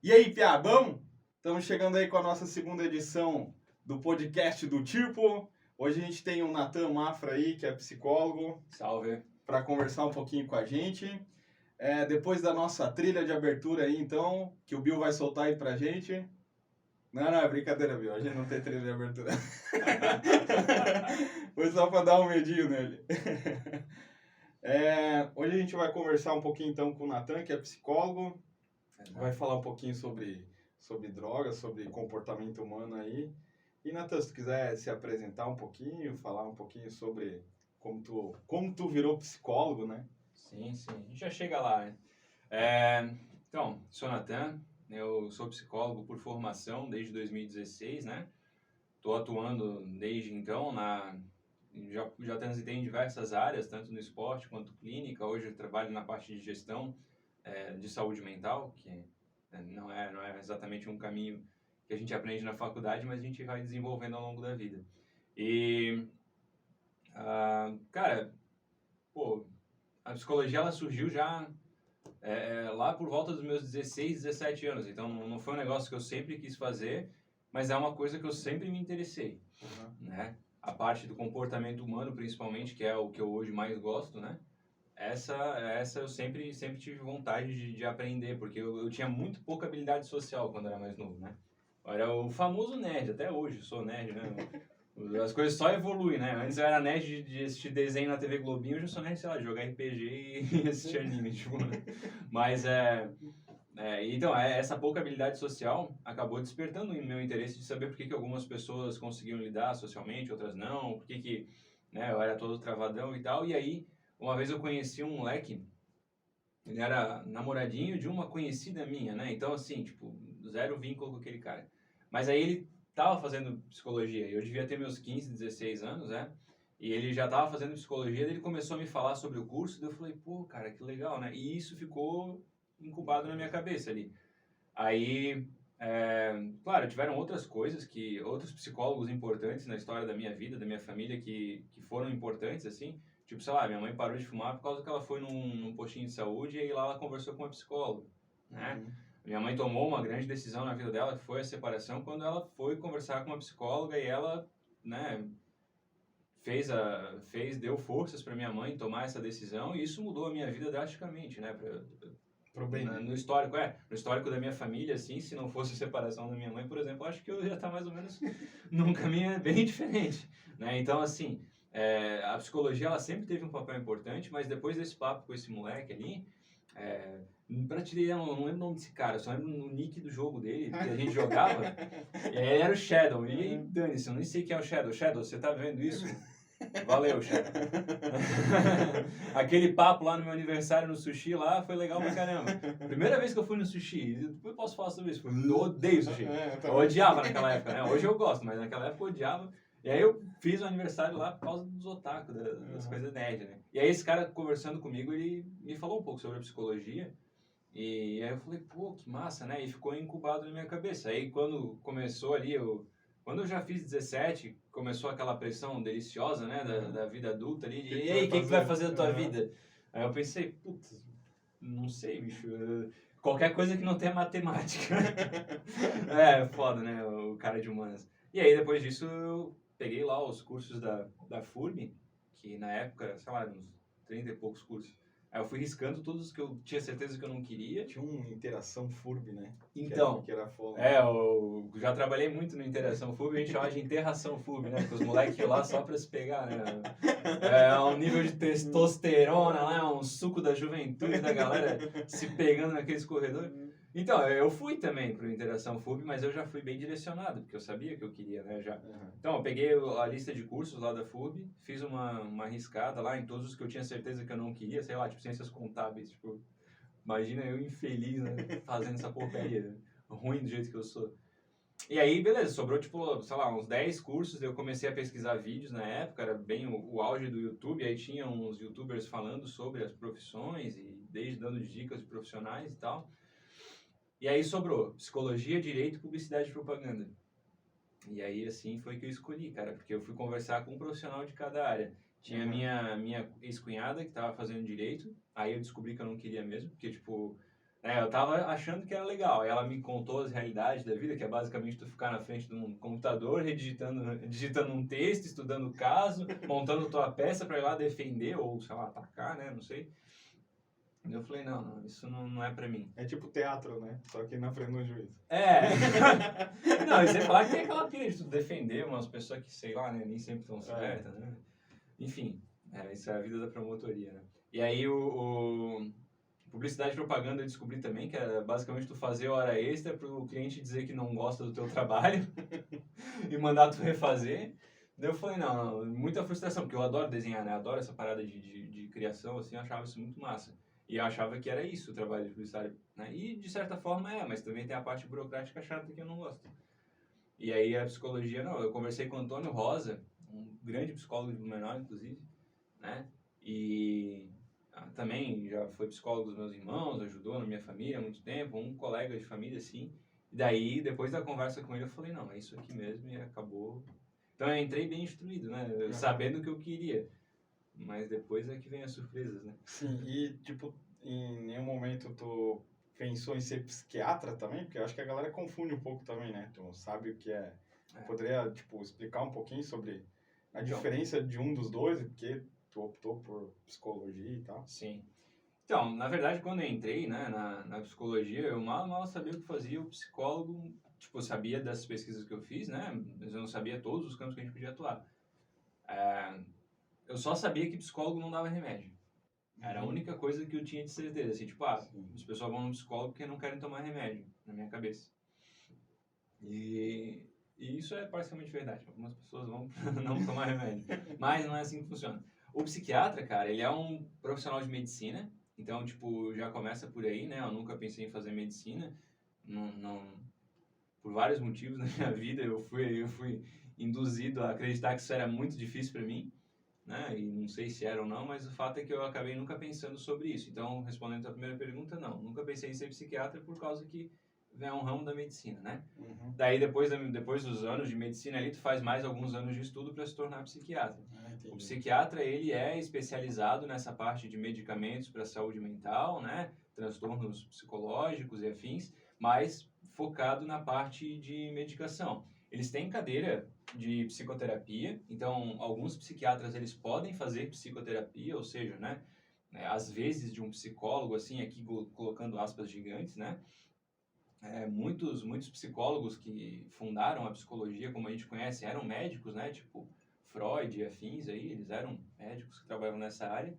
E aí, Piá, bom? Estamos chegando aí com a nossa segunda edição do podcast do Tipo. Hoje a gente tem o Natan Mafra aí, que é psicólogo, Salve. para conversar um pouquinho com a gente. Depois da nossa trilha de abertura aí, então, que o Bill vai soltar aí pra gente. Não, é brincadeira, Bill. A gente não tem trilha de abertura. Foi só para dar um medinho nele. Hoje a gente vai conversar um pouquinho então com o Natan, que é psicólogo. Vai falar um pouquinho sobre drogas, sobre comportamento humano aí. E, Natan, se tu quiser se apresentar um pouquinho, falar um pouquinho sobre como tu virou psicólogo, né? Sim, a gente já chega lá, né? Então, sou Natan, eu sou psicólogo por formação desde 2016, né? Estou atuando desde então já transitei em diversas áreas, tanto no esporte quanto clínica. Hoje eu trabalho na parte de gestão de saúde mental, que não é exatamente um caminho que a gente aprende na faculdade, mas a gente vai desenvolvendo ao longo da vida. E, cara, pô, a psicologia ela surgiu já lá por volta dos meus 16, 17 anos. Então não foi um negócio que eu sempre quis fazer, mas é uma coisa que eu sempre me interessei, né? A parte do comportamento humano, principalmente, que é o que eu hoje mais gosto, né? Essa eu sempre tive vontade de aprender, porque eu tinha muito pouca habilidade social quando era mais novo, né? Eu era o famoso nerd, até hoje sou nerd, né? As coisas só evoluem, né? Antes eu era nerd de assistir desenho na TV Globinho, hoje eu sou nerd, sei lá, de jogar RPG e assistir anime, tipo. Mas então, essa pouca habilidade social acabou despertando o meu interesse de saber por que algumas pessoas conseguiam lidar socialmente, outras não, por que né, eu era todo travadão e tal. E aí, uma vez eu conheci um moleque, ele era namoradinho de uma conhecida minha, né? Então, assim, tipo, zero vínculo com aquele cara. Mas aí ele tava fazendo psicologia, eu devia ter meus 15, 16 anos, né? E ele já tava fazendo psicologia, daí ele começou a me falar sobre o curso, daí eu falei, pô, cara, que legal, né? E isso ficou incubado na minha cabeça ali. Aí, claro, tiveram outras coisas outros psicólogos importantes na história da minha vida, da minha família, que foram importantes, assim. Tipo, sei lá, minha mãe parou de fumar por causa que ela foi num postinho de saúde e aí lá ela conversou com uma psicóloga, né? Minha mãe tomou uma grande decisão na vida dela, que foi a separação, quando ela foi conversar com uma psicóloga e ela, né, deu forças para minha mãe tomar essa decisão e isso mudou a minha vida drasticamente, né? Pro bem, né? No histórico da minha família, assim, se não fosse a separação da minha mãe, por exemplo, acho que eu ia estar mais ou menos num caminho bem diferente, né? Então, assim, a psicologia, ela sempre teve um papel importante, mas depois desse papo com esse moleque ali, pra te dizer, eu não lembro o nome desse cara, eu só lembro o nick do jogo dele, que a gente jogava, ele era o Shadow, e aí, dane-se, eu nem sei quem é o Shadow. Shadow, você tá vendo isso? Valeu, Shadow. Aquele papo lá no meu aniversário no sushi lá foi legal pra caramba. Primeira vez que eu fui no sushi, depois eu posso falar sobre isso, eu odeio sushi. Eu odiava naquela época, né? Hoje eu gosto, mas naquela época eu odiava. E aí eu fiz o aniversário lá por causa dos otaku, das coisas nerd, né? E aí esse cara conversando comigo, ele me falou um pouco sobre a psicologia. E aí eu falei, pô, que massa, né? E ficou incubado na minha cabeça. Aí quando começou ali, quando eu já fiz 17, começou aquela pressão deliciosa, né, da vida adulta ali, de, e aí, o que tu vai fazer da tua vida? Aí eu pensei, putz, não sei, bicho, qualquer coisa que não tenha matemática. Foda, né, o cara de humanas. E aí, depois disso, eu peguei lá os cursos da FURB, que na época, sei lá, uns 30 e poucos cursos. Aí eu fui riscando todos os que eu tinha certeza que eu não queria. Tinha uma interação FURB, né? Então, que era foda. eu já trabalhei muito no Interação FURB, a gente chama de Interração FURB, né? Porque os moleques iam lá só pra se pegar, né? Um nível de testosterona lá, um suco da juventude da galera se pegando naqueles corredores. Então, eu fui também pro Interação FURB, mas eu já fui bem direcionado, porque eu sabia que eu queria, né? Já. Então, eu peguei a lista de cursos lá da FURB, fiz uma riscada lá em todos os que eu tinha certeza que eu não queria, sei lá, tipo ciências contábeis, tipo... Imagina eu infeliz, né, fazendo essa porcaria, ruim do jeito que eu sou. E aí, beleza, sobrou, tipo, sei lá, uns 10 cursos, eu comecei a pesquisar vídeos na época, era bem o auge do YouTube, aí tinha uns youtubers falando sobre as profissões e desde dando dicas de profissionais e tal. E aí sobrou psicologia, direito, publicidade e propaganda. E aí, assim, foi que eu escolhi, cara, porque eu fui conversar com um profissional de cada área. Tinha minha ex-cunhada que estava fazendo direito, aí eu descobri que eu não queria mesmo, porque, tipo, Eu tava achando que era legal. Aí ela me contou as realidades da vida, que é basicamente tu ficar na frente de um computador, digitando um texto, estudando o caso, montando tua peça para ir lá defender ou, sei lá, atacar, né? Não sei. E eu falei, não, isso não é pra mim. É tipo teatro, né? Só que na frente do juiz. É. Não, e sem falar que tem aquela pira de tu defender umas pessoas que, sei lá, né, nem sempre estão certas, né? Enfim, isso é a vida da promotoria, né? E aí publicidade e propaganda eu descobri também que era basicamente tu fazer hora extra pro cliente dizer que não gosta do teu trabalho e mandar tu refazer. Daí eu falei, não, muita frustração, porque eu adoro desenhar, né? Adoro essa parada de criação, assim, eu achava isso muito massa. E eu achava que era isso o trabalho de publicitário, né? E de certa forma mas também tem a parte burocrática chata que eu não gosto. E aí a psicologia, não, eu conversei com o Antônio Rosa, um grande psicólogo de Blumenau, inclusive, né? E também já foi psicólogo dos meus irmãos, ajudou na minha família há muito tempo, um colega de família, assim. E daí, depois da conversa com ele, eu falei, não, é isso aqui mesmo e acabou. Então eu entrei bem instruído, né? Sabendo o que eu queria. Mas depois é que vem as surpresas, né? Sim, e tipo, em nenhum momento tu pensou em ser psiquiatra também? Porque eu acho que a galera confunde um pouco também, né? Tu sabe o que é. Poderia, tipo, explicar um pouquinho sobre a diferença de um dos dois, porque tu optou por psicologia e tal? Sim. Então, na verdade, quando eu entrei, né, na psicologia, eu mal sabia o que fazia o psicólogo. Tipo, eu sabia das pesquisas que eu fiz, né? Mas eu não sabia todos os campos que a gente podia atuar. Eu só sabia que psicólogo não dava remédio. Era a única coisa que eu tinha de certeza. Assim, tipo, as pessoas vão no psicólogo porque não querem tomar remédio, na minha cabeça. E isso é parcialmente verdade. Algumas pessoas vão não tomar remédio. Mas não é assim que funciona. O psiquiatra, cara, ele é um profissional de medicina. Então, tipo, já começa por aí, né? Eu nunca pensei em fazer medicina. Por vários motivos na minha vida, eu fui induzido a acreditar que isso era muito difícil para mim, né? E não sei se era ou não, mas o fato é que eu acabei nunca pensando sobre isso. Então, respondendo a primeira pergunta, não. Nunca pensei em ser psiquiatra por causa que é um ramo da medicina, né? Uhum. Daí, depois dos anos de medicina ali, tu faz mais alguns anos de estudo para se tornar psiquiatra. O psiquiatra, ele é especializado nessa parte de medicamentos para a saúde mental, né? Transtornos psicológicos e afins, mas focado na parte de medicação. Eles têm cadeira de psicoterapia, então alguns psiquiatras eles podem fazer psicoterapia, ou seja, né, às vezes de um psicólogo, assim, aqui colocando aspas gigantes, né, muitos psicólogos que fundaram a psicologia, como a gente conhece, eram médicos, né, tipo Freud e afins aí, eles eram médicos que trabalhavam nessa área.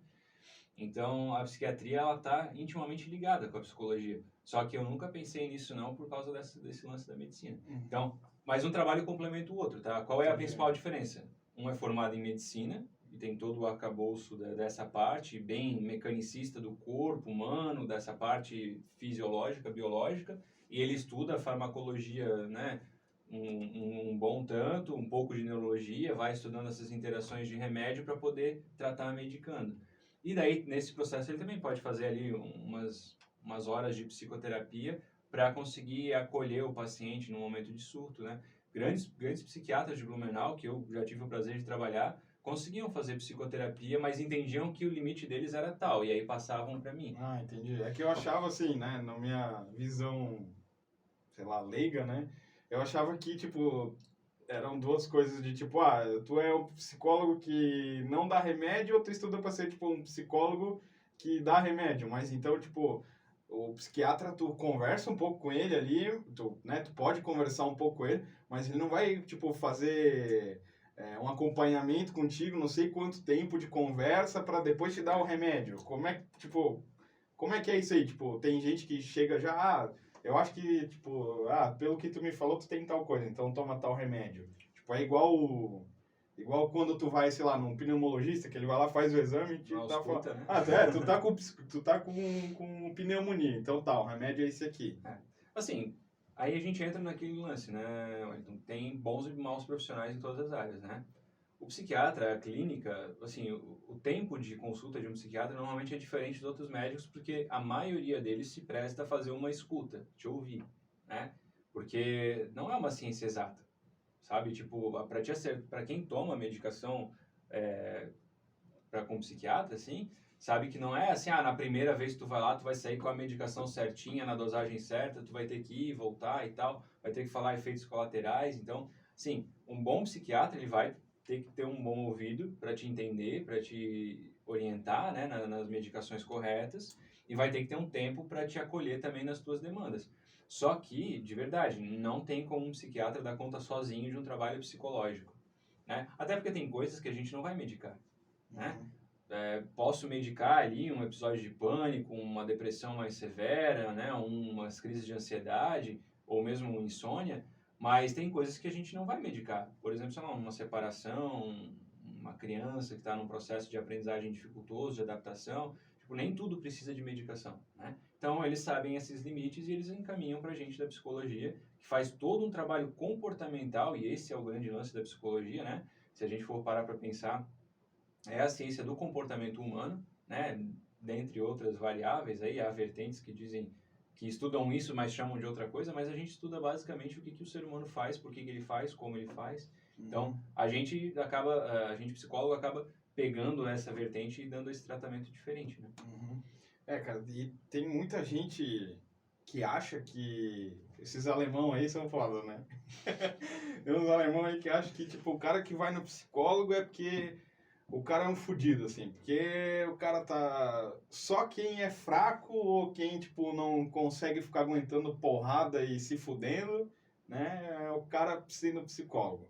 Então, a psiquiatria, ela está intimamente ligada com a psicologia. Só que eu nunca pensei nisso não por causa desse lance da medicina. Então, mas um trabalho complementa o outro, tá? Qual é a principal diferença? Um é formado em medicina e tem todo o arcabouço dessa parte, bem mecanicista do corpo humano, dessa parte fisiológica, biológica, e ele estuda a farmacologia, né? Um bom tanto, um pouco de neurologia, vai estudando essas interações de remédio para poder tratar medicando. E daí, nesse processo, ele também pode fazer ali umas horas de psicoterapia para conseguir acolher o paciente no momento de surto, né? Grandes psiquiatras de Blumenau, que eu já tive o prazer de trabalhar, conseguiam fazer psicoterapia, mas entendiam que o limite deles era tal, e aí passavam para mim. Ah, entendi. É que eu achava assim, né, na minha visão, sei lá, leiga, né, eu achava que, tipo, eram duas coisas de tipo, tu é um psicólogo que não dá remédio ou tu estuda para ser, tipo, um psicólogo que dá remédio. Mas então, tipo, o psiquiatra, tu conversa um pouco com ele ali, tu pode conversar um pouco com ele, mas ele não vai, tipo, fazer um acompanhamento contigo, não sei quanto tempo de conversa para depois te dar o remédio. Como é que é isso aí? Tipo, tem gente que chega já, eu acho que, tipo, pelo que tu me falou, tu tem tal coisa, então toma tal remédio. Tipo, é igual quando tu vai, sei lá, num pneumologista, que ele vai lá, faz o exame e te tá falando, Né? tu tá com pneumonia, então tá, o remédio é esse aqui. Assim, aí a gente entra naquele lance, né? Então, tem bons e maus profissionais em todas as áreas, né? O psiquiatra, a clínica, assim, o tempo de consulta de um psiquiatra normalmente é diferente dos outros médicos, porque a maioria deles se presta a fazer uma escuta, te ouvir, né? Porque não é uma ciência exata, sabe? Tipo, para quem toma medicação com psiquiatra, assim, sabe que não é assim, na primeira vez que tu vai lá, tu vai sair com a medicação certinha, na dosagem certa, tu vai ter que ir, voltar e tal, vai ter que falar efeitos colaterais. Então, sim, um bom psiquiatra, ele vai ter que ter um bom ouvido para te entender, para te orientar, né, nas medicações corretas, e vai ter que ter um tempo para te acolher também nas tuas demandas. Só que, de verdade, não tem como um psiquiatra dar conta sozinho de um trabalho psicológico, né? Até porque tem coisas que a gente não vai medicar, né? Posso medicar ali um episódio de pânico, uma depressão mais severa, né? Umas crises de ansiedade, ou mesmo insônia, mas tem coisas que a gente não vai medicar. Por exemplo, sei lá, uma separação, uma criança que está num processo de aprendizagem dificultoso, de adaptação, tipo, nem tudo precisa de medicação, né? Então, eles sabem esses limites e eles encaminham para a gente da psicologia, que faz todo um trabalho comportamental, e esse é o grande lance da psicologia, né? Se a gente for parar para pensar, é a ciência do comportamento humano, né? Dentre outras variáveis, aí há vertentes que dizem que estudam isso, mas chamam de outra coisa, mas a gente estuda basicamente o que o ser humano faz, por que ele faz, como ele faz. Então, a gente psicólogo acaba pegando essa vertente e dando esse tratamento diferente, né? Cara, e tem muita gente que acha que esses alemão aí são foda, né? Tem uns alemão aí que acham que, tipo, o cara que vai no psicólogo é porque o cara é um fudido, assim. Porque o cara tá... Só quem é fraco ou quem, tipo, não consegue ficar aguentando porrada e se fudendo, né? O cara precisa ir no psicólogo.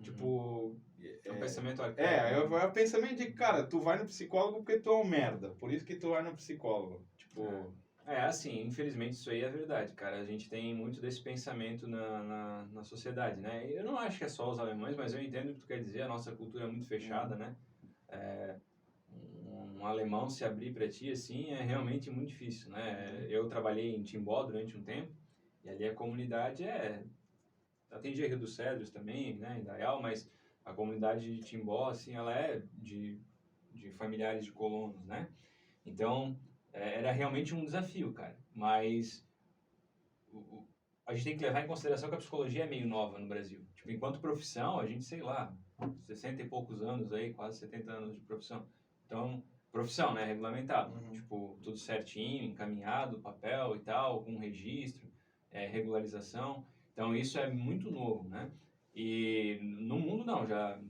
Tipo... É um pensamento arcaico. É o pensamento de, cara, tu vai no psicólogo porque tu é um merda. Por isso que tu vai no psicólogo. Tipo... assim, infelizmente isso aí é verdade, cara. A gente tem muito desse pensamento na sociedade, né? Eu não acho que é só os alemães, mas eu entendo o que tu quer dizer. A nossa cultura é muito fechada, né? Um alemão se abrir para ti, assim, é realmente muito difícil, né? Eu trabalhei em Timbó durante um tempo, e ali a comunidade atendia Rio dos Cedros também, né? Em Dayal, mas a comunidade de Timbó, assim, ela é de familiares de colonos, né? Então, era realmente um desafio, cara. Mas a gente tem que levar em consideração que a psicologia é meio nova no Brasil. Tipo, enquanto profissão, a gente, sei lá, 60 e poucos anos aí, quase 70 anos de profissão. Então, profissão, né? Regulamentado. Tipo, tudo certinho, encaminhado, papel e tal, com registro, regularização. Então, isso é muito novo, né? E no mundo, não, já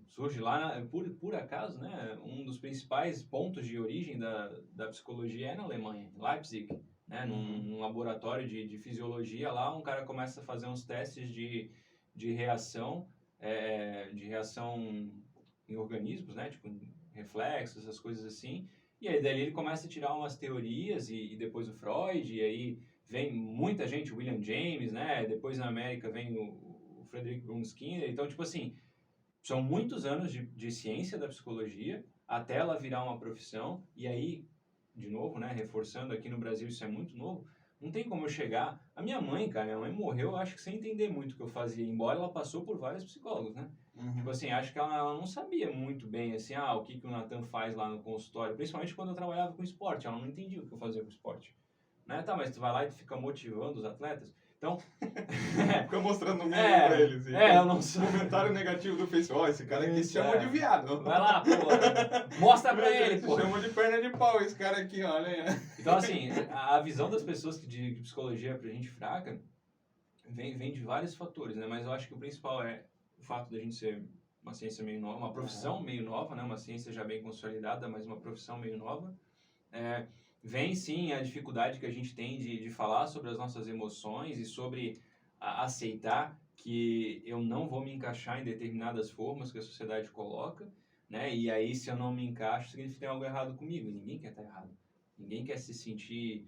surge lá, por acaso, né? Um dos principais pontos de origem da psicologia é na Alemanha, em Leipzig, né? Num laboratório de fisiologia lá, um cara começa a fazer uns testes de reação, de reação em organismos, né? Tipo, reflexos, essas coisas assim. E aí, dali ele começa a tirar umas teorias e depois o Freud, e aí vem muita gente, William James, né? Depois na América vem o Frederick Skinner. Então, tipo assim, são muitos anos de ciência da psicologia até ela virar uma profissão. E aí, de novo, né, reforçando, aqui no Brasil isso é muito novo, não tem como eu chegar... A minha mãe, cara, minha mãe morreu, acho que sem entender muito o que eu fazia, embora ela passou por vários psicólogos, né? Tipo assim, acho que ela não sabia muito bem, assim, o que o Nathan faz lá no consultório, principalmente quando eu trabalhava com esporte, ela não entendia o que eu fazia com esporte. Né? Tá, mas tu vai lá e tu fica motivando os atletas? Então... Fica mostrando meme pra eles. Eu não sou... Comentário negativo do Facebook. Esse cara aqui se chama de viado. Vai lá, pô. Mostra pra ele, pô. Chama de perna de pau esse cara aqui, olha aí. Então, assim, a visão das pessoas de psicologia pra gente fraca vem de vários fatores, né? Mas eu acho que o principal é o fato da gente ser uma ciência meio nova, uma profissão meio nova, né? Uma ciência já bem consolidada, mas uma profissão meio nova. Vem sim a dificuldade que a gente tem de falar sobre as nossas emoções e sobre aceitar que eu não vou me encaixar em determinadas formas que a sociedade coloca, né? E aí, se eu não me encaixo, significa que tem algo errado comigo. E ninguém quer estar errado. Ninguém quer se sentir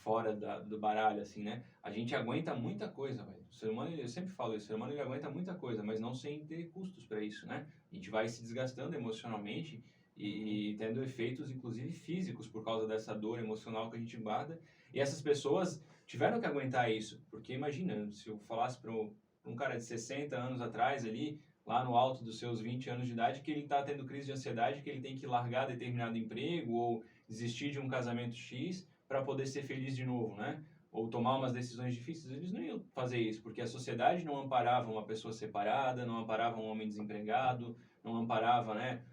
fora do baralho, assim, né? A gente aguenta muita coisa, velho. O ser humano, eu sempre falo isso, o ser humano ele aguenta muita coisa, mas não sem ter custos para isso, né? A gente vai se desgastando emocionalmente e tendo efeitos, inclusive, físicos por causa dessa dor emocional que a gente guarda. E essas pessoas tiveram que aguentar isso, porque imagina, se eu falasse para um cara de 60 anos atrás ali, lá no alto dos seus 20 anos de idade, que ele está tendo crise de ansiedade, que ele tem que largar determinado emprego ou desistir de um casamento X para poder ser feliz de novo, né? Ou tomar umas decisões difíceis, eles não iam fazer isso, porque a sociedade não amparava uma pessoa separada, não amparava um homem desempregado, não amparava, né,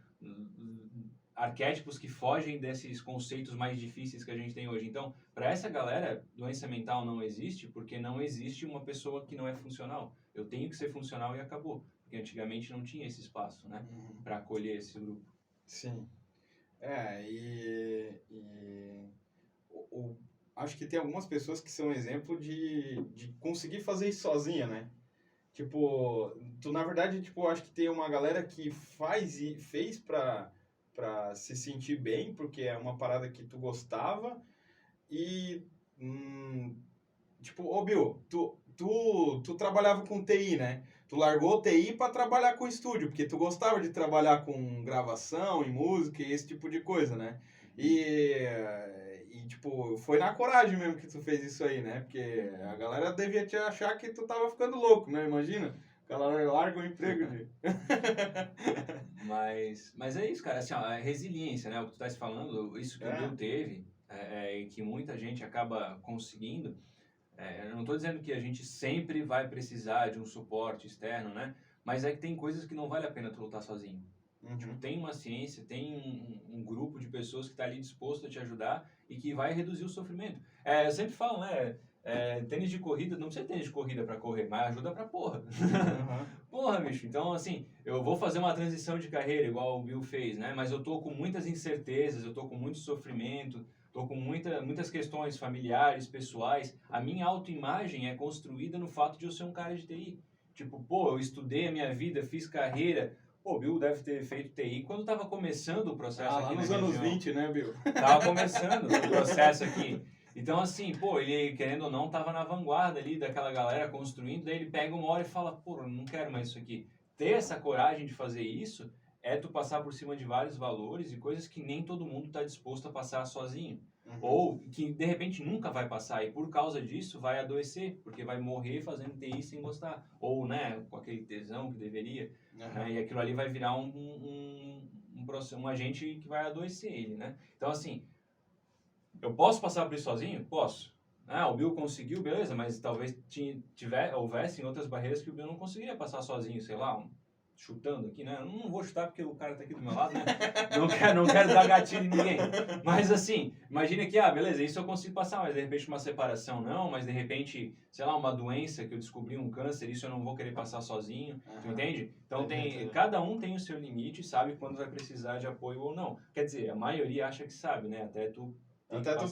arquétipos que fogem desses conceitos mais difíceis que a gente tem hoje. Então, para essa galera, doença mental não existe porque não existe uma pessoa que não é funcional. Eu tenho que ser funcional e acabou. Porque antigamente não tinha esse espaço, né? Para acolher esse grupo. Sim. Acho que tem algumas pessoas que são exemplo de conseguir fazer isso sozinha, né? Tipo, tu na verdade, tipo, acho que tem uma galera que fez pra se sentir bem, porque é uma parada que tu gostava e, tipo, ô Bill, tu trabalhava com TI, né? Tu largou o TI pra trabalhar com estúdio, porque tu gostava de trabalhar com gravação e música e esse tipo de coisa, né? E tipo, foi na coragem mesmo que tu fez isso aí, né? Porque a galera devia te achar que tu tava ficando louco, né? Imagina, o cara larga o emprego de... Mas é isso, cara, assim, ó, a resiliência, né? O que tu tá se falando, isso que o Bill teve, e que muita gente acaba conseguindo, eu não estou dizendo que a gente sempre vai precisar de um suporte externo, né? Mas é que tem coisas que não vale a pena tu lutar sozinho. Tipo, tem uma ciência, tem um grupo de pessoas que está ali disposto a te ajudar e que vai reduzir o sofrimento. Eu sempre falo, né? Tênis de corrida, não precisa ter tênis de corrida para correr, mas ajuda pra porra. Porra, bicho. Então, assim, eu vou fazer uma transição de carreira, igual o Bill fez, né? Mas eu tô com muitas incertezas, eu tô com muito sofrimento, tô com muitas questões familiares, pessoais. A minha autoimagem é construída no fato de eu ser um cara de TI. Tipo, pô, eu estudei a minha vida, fiz carreira. Pô, o Bill deve ter feito TI quando estava começando o processo aqui lá nos na anos região. 20, né, Bill? Tava começando o processo aqui. Então, assim, pô, ele, querendo ou não, tava na vanguarda ali daquela galera construindo, daí ele pega uma hora e fala, pô, eu não quero mais isso aqui. Ter essa coragem de fazer isso é tu passar por cima de vários valores e coisas que nem todo mundo está disposto a passar sozinho. Ou que, de repente, nunca vai passar e, por causa disso, vai adoecer, porque vai morrer fazendo TI sem gostar. Ou, né, com aquele tesão que deveria. Né, e aquilo ali vai virar um agente que vai adoecer ele, né? Então, assim, eu posso passar por isso sozinho? Posso. O Bill conseguiu, beleza, mas talvez houvessem outras barreiras que o Bill não conseguiria passar sozinho, sei lá, chutando aqui, né? Eu não vou chutar porque o cara tá aqui do meu lado, né? Não quero dar gatilho em ninguém. Mas assim, imagina que, beleza, isso eu consigo passar, mas de repente uma separação não, mas de repente, sei lá, uma doença que eu descobri, um câncer, isso eu não vou querer passar sozinho, tu entende? Então cada um tem o seu limite, sabe quando vai precisar de apoio ou não. Quer dizer, a maioria acha que sabe, né? Até tu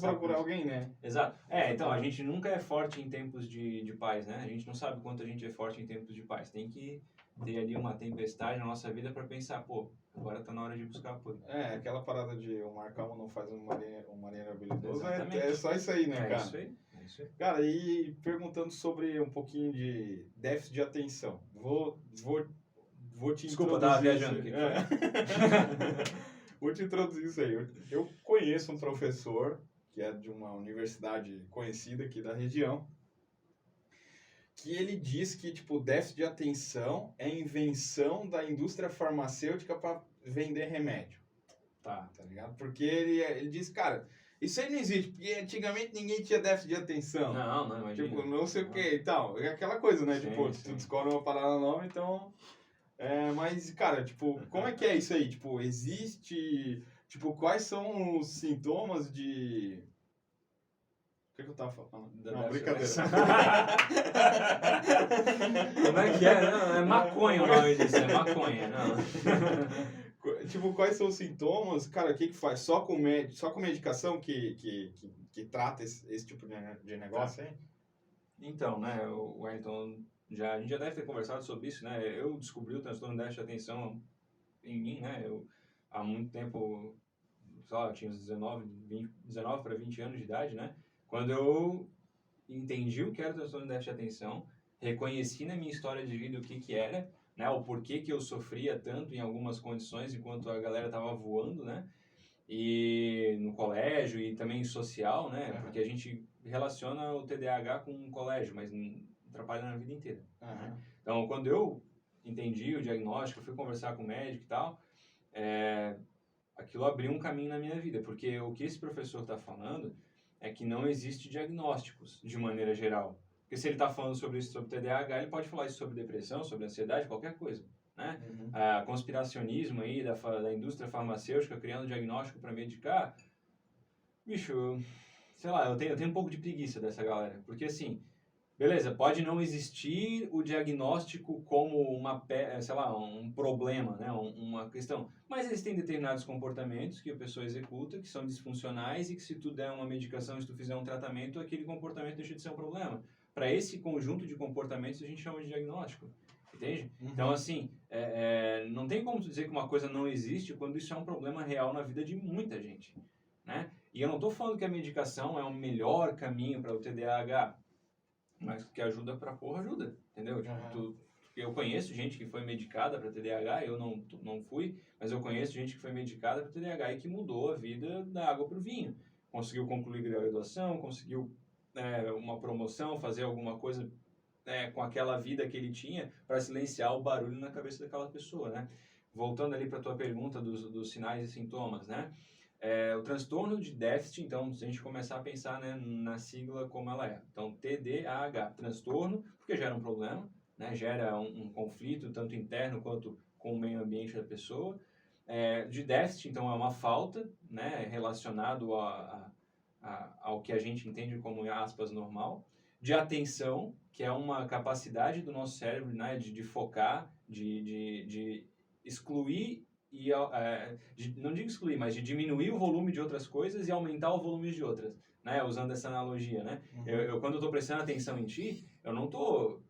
procurar alguém, né? Exato. Então, a gente nunca é forte em tempos de paz, né? A gente não sabe quanto a gente é forte em tempos de paz. Tem que ter ali uma tempestade na nossa vida para pensar, pô, agora tá na hora de buscar apoio. Aquela parada de o mar calmo não faz um marinheiro habilidoso, Exatamente. É só isso aí, né, cara? É isso aí. Cara, e perguntando sobre um pouquinho de déficit de atenção. Vou te Desculpa, introduzir. tava viajando aqui. Vou te introduzir isso aí. Eu conheço um professor que é de uma universidade conhecida aqui da região, que ele diz que, tipo, déficit de atenção é invenção da indústria farmacêutica para vender remédio. Tá ligado? Porque ele diz, cara, isso aí não existe, porque antigamente ninguém tinha déficit de atenção. Não, imagina. Tipo, não sei o que e tal. É aquela coisa, né? Sim, tipo, tu descobre uma parada nova, então... mas, cara, tipo, como é que é isso aí? Tipo, existe... Tipo, quais são os sintomas de... O que eu tava falando? Não, brincadeira. Como é que é? Não, é maconha o nome disso, é maconha, não. Tipo, quais são os sintomas? Cara, o que faz? Só com medicação que trata esse tipo de negócio aí? Então, né, o Wellington, a gente já deve ter conversado sobre isso, né? Eu descobri o transtorno de déficit de atenção em mim, né? Eu, há muito tempo, só tinha uns 19 para 20 anos de idade, né? Quando eu entendi o que era o transtorno de déficit de atenção, reconheci na minha história de vida o que era, né? O porquê que eu sofria tanto em algumas condições enquanto a galera tava voando, né? E no colégio e também social, né? Porque a gente relaciona o TDAH com o colégio, mas atrapalha na vida inteira. Né? Então, quando eu entendi o diagnóstico, fui conversar com o médico e tal, aquilo abriu um caminho na minha vida, porque o que esse professor está falando é que não existe diagnósticos de maneira geral. Porque se ele está falando sobre isso, sobre TDAH, ele pode falar isso sobre depressão, sobre ansiedade, qualquer coisa. né? Conspiracionismo aí da indústria farmacêutica criando diagnóstico para medicar, bicho, sei lá, eu tenho um pouco de preguiça dessa galera, porque assim, beleza, pode não existir o diagnóstico como sei lá, um problema, né, uma questão, mas existem determinados comportamentos que a pessoa executa que são disfuncionais e que se tu der uma medicação, se tu fizer um tratamento, aquele comportamento deixa de ser um problema. Para esse conjunto de comportamentos a gente chama de diagnóstico, entende? Então, assim, não tem como tu dizer que uma coisa não existe quando isso é um problema real na vida de muita gente, né? E eu não estou falando que a medicação é o melhor caminho para o TDAH, mas que ajuda pra porra, ajuda, entendeu? Tipo, eu conheço gente que foi medicada para TDAH, eu não fui, mas eu conheço gente que foi medicada para TDAH e que mudou a vida da água pro vinho. Conseguiu concluir graduação, conseguiu uma promoção, fazer alguma coisa com aquela vida que ele tinha para silenciar o barulho na cabeça daquela pessoa, né? Voltando ali para tua pergunta dos sinais e sintomas, né? O transtorno de déficit, então, se a gente começar a pensar, né, na sigla como ela é. Então, TDAH, transtorno, porque gera um problema, né, gera um conflito, tanto interno quanto com o meio ambiente da pessoa. De déficit, então, é uma falta, né, relacionado ao que a gente entende como, aspas, normal. De atenção, que é uma capacidade do nosso cérebro, né, de focar, de excluir não digo excluir, mas de diminuir o volume de outras coisas e aumentar o volume de outras, né? Usando essa analogia, né? Quando eu estou prestando atenção em ti, eu não estou,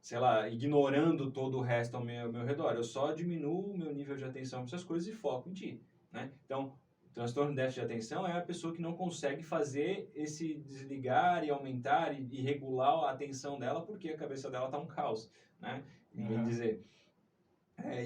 sei lá, ignorando todo o resto ao meu redor. Eu só diminuo o meu nível de atenção para essas coisas e foco em ti, né? Então, o transtorno de déficit de atenção é a pessoa que não consegue fazer esse desligar e aumentar e regular a atenção dela porque a cabeça dela está um caos, né? Bem dizer.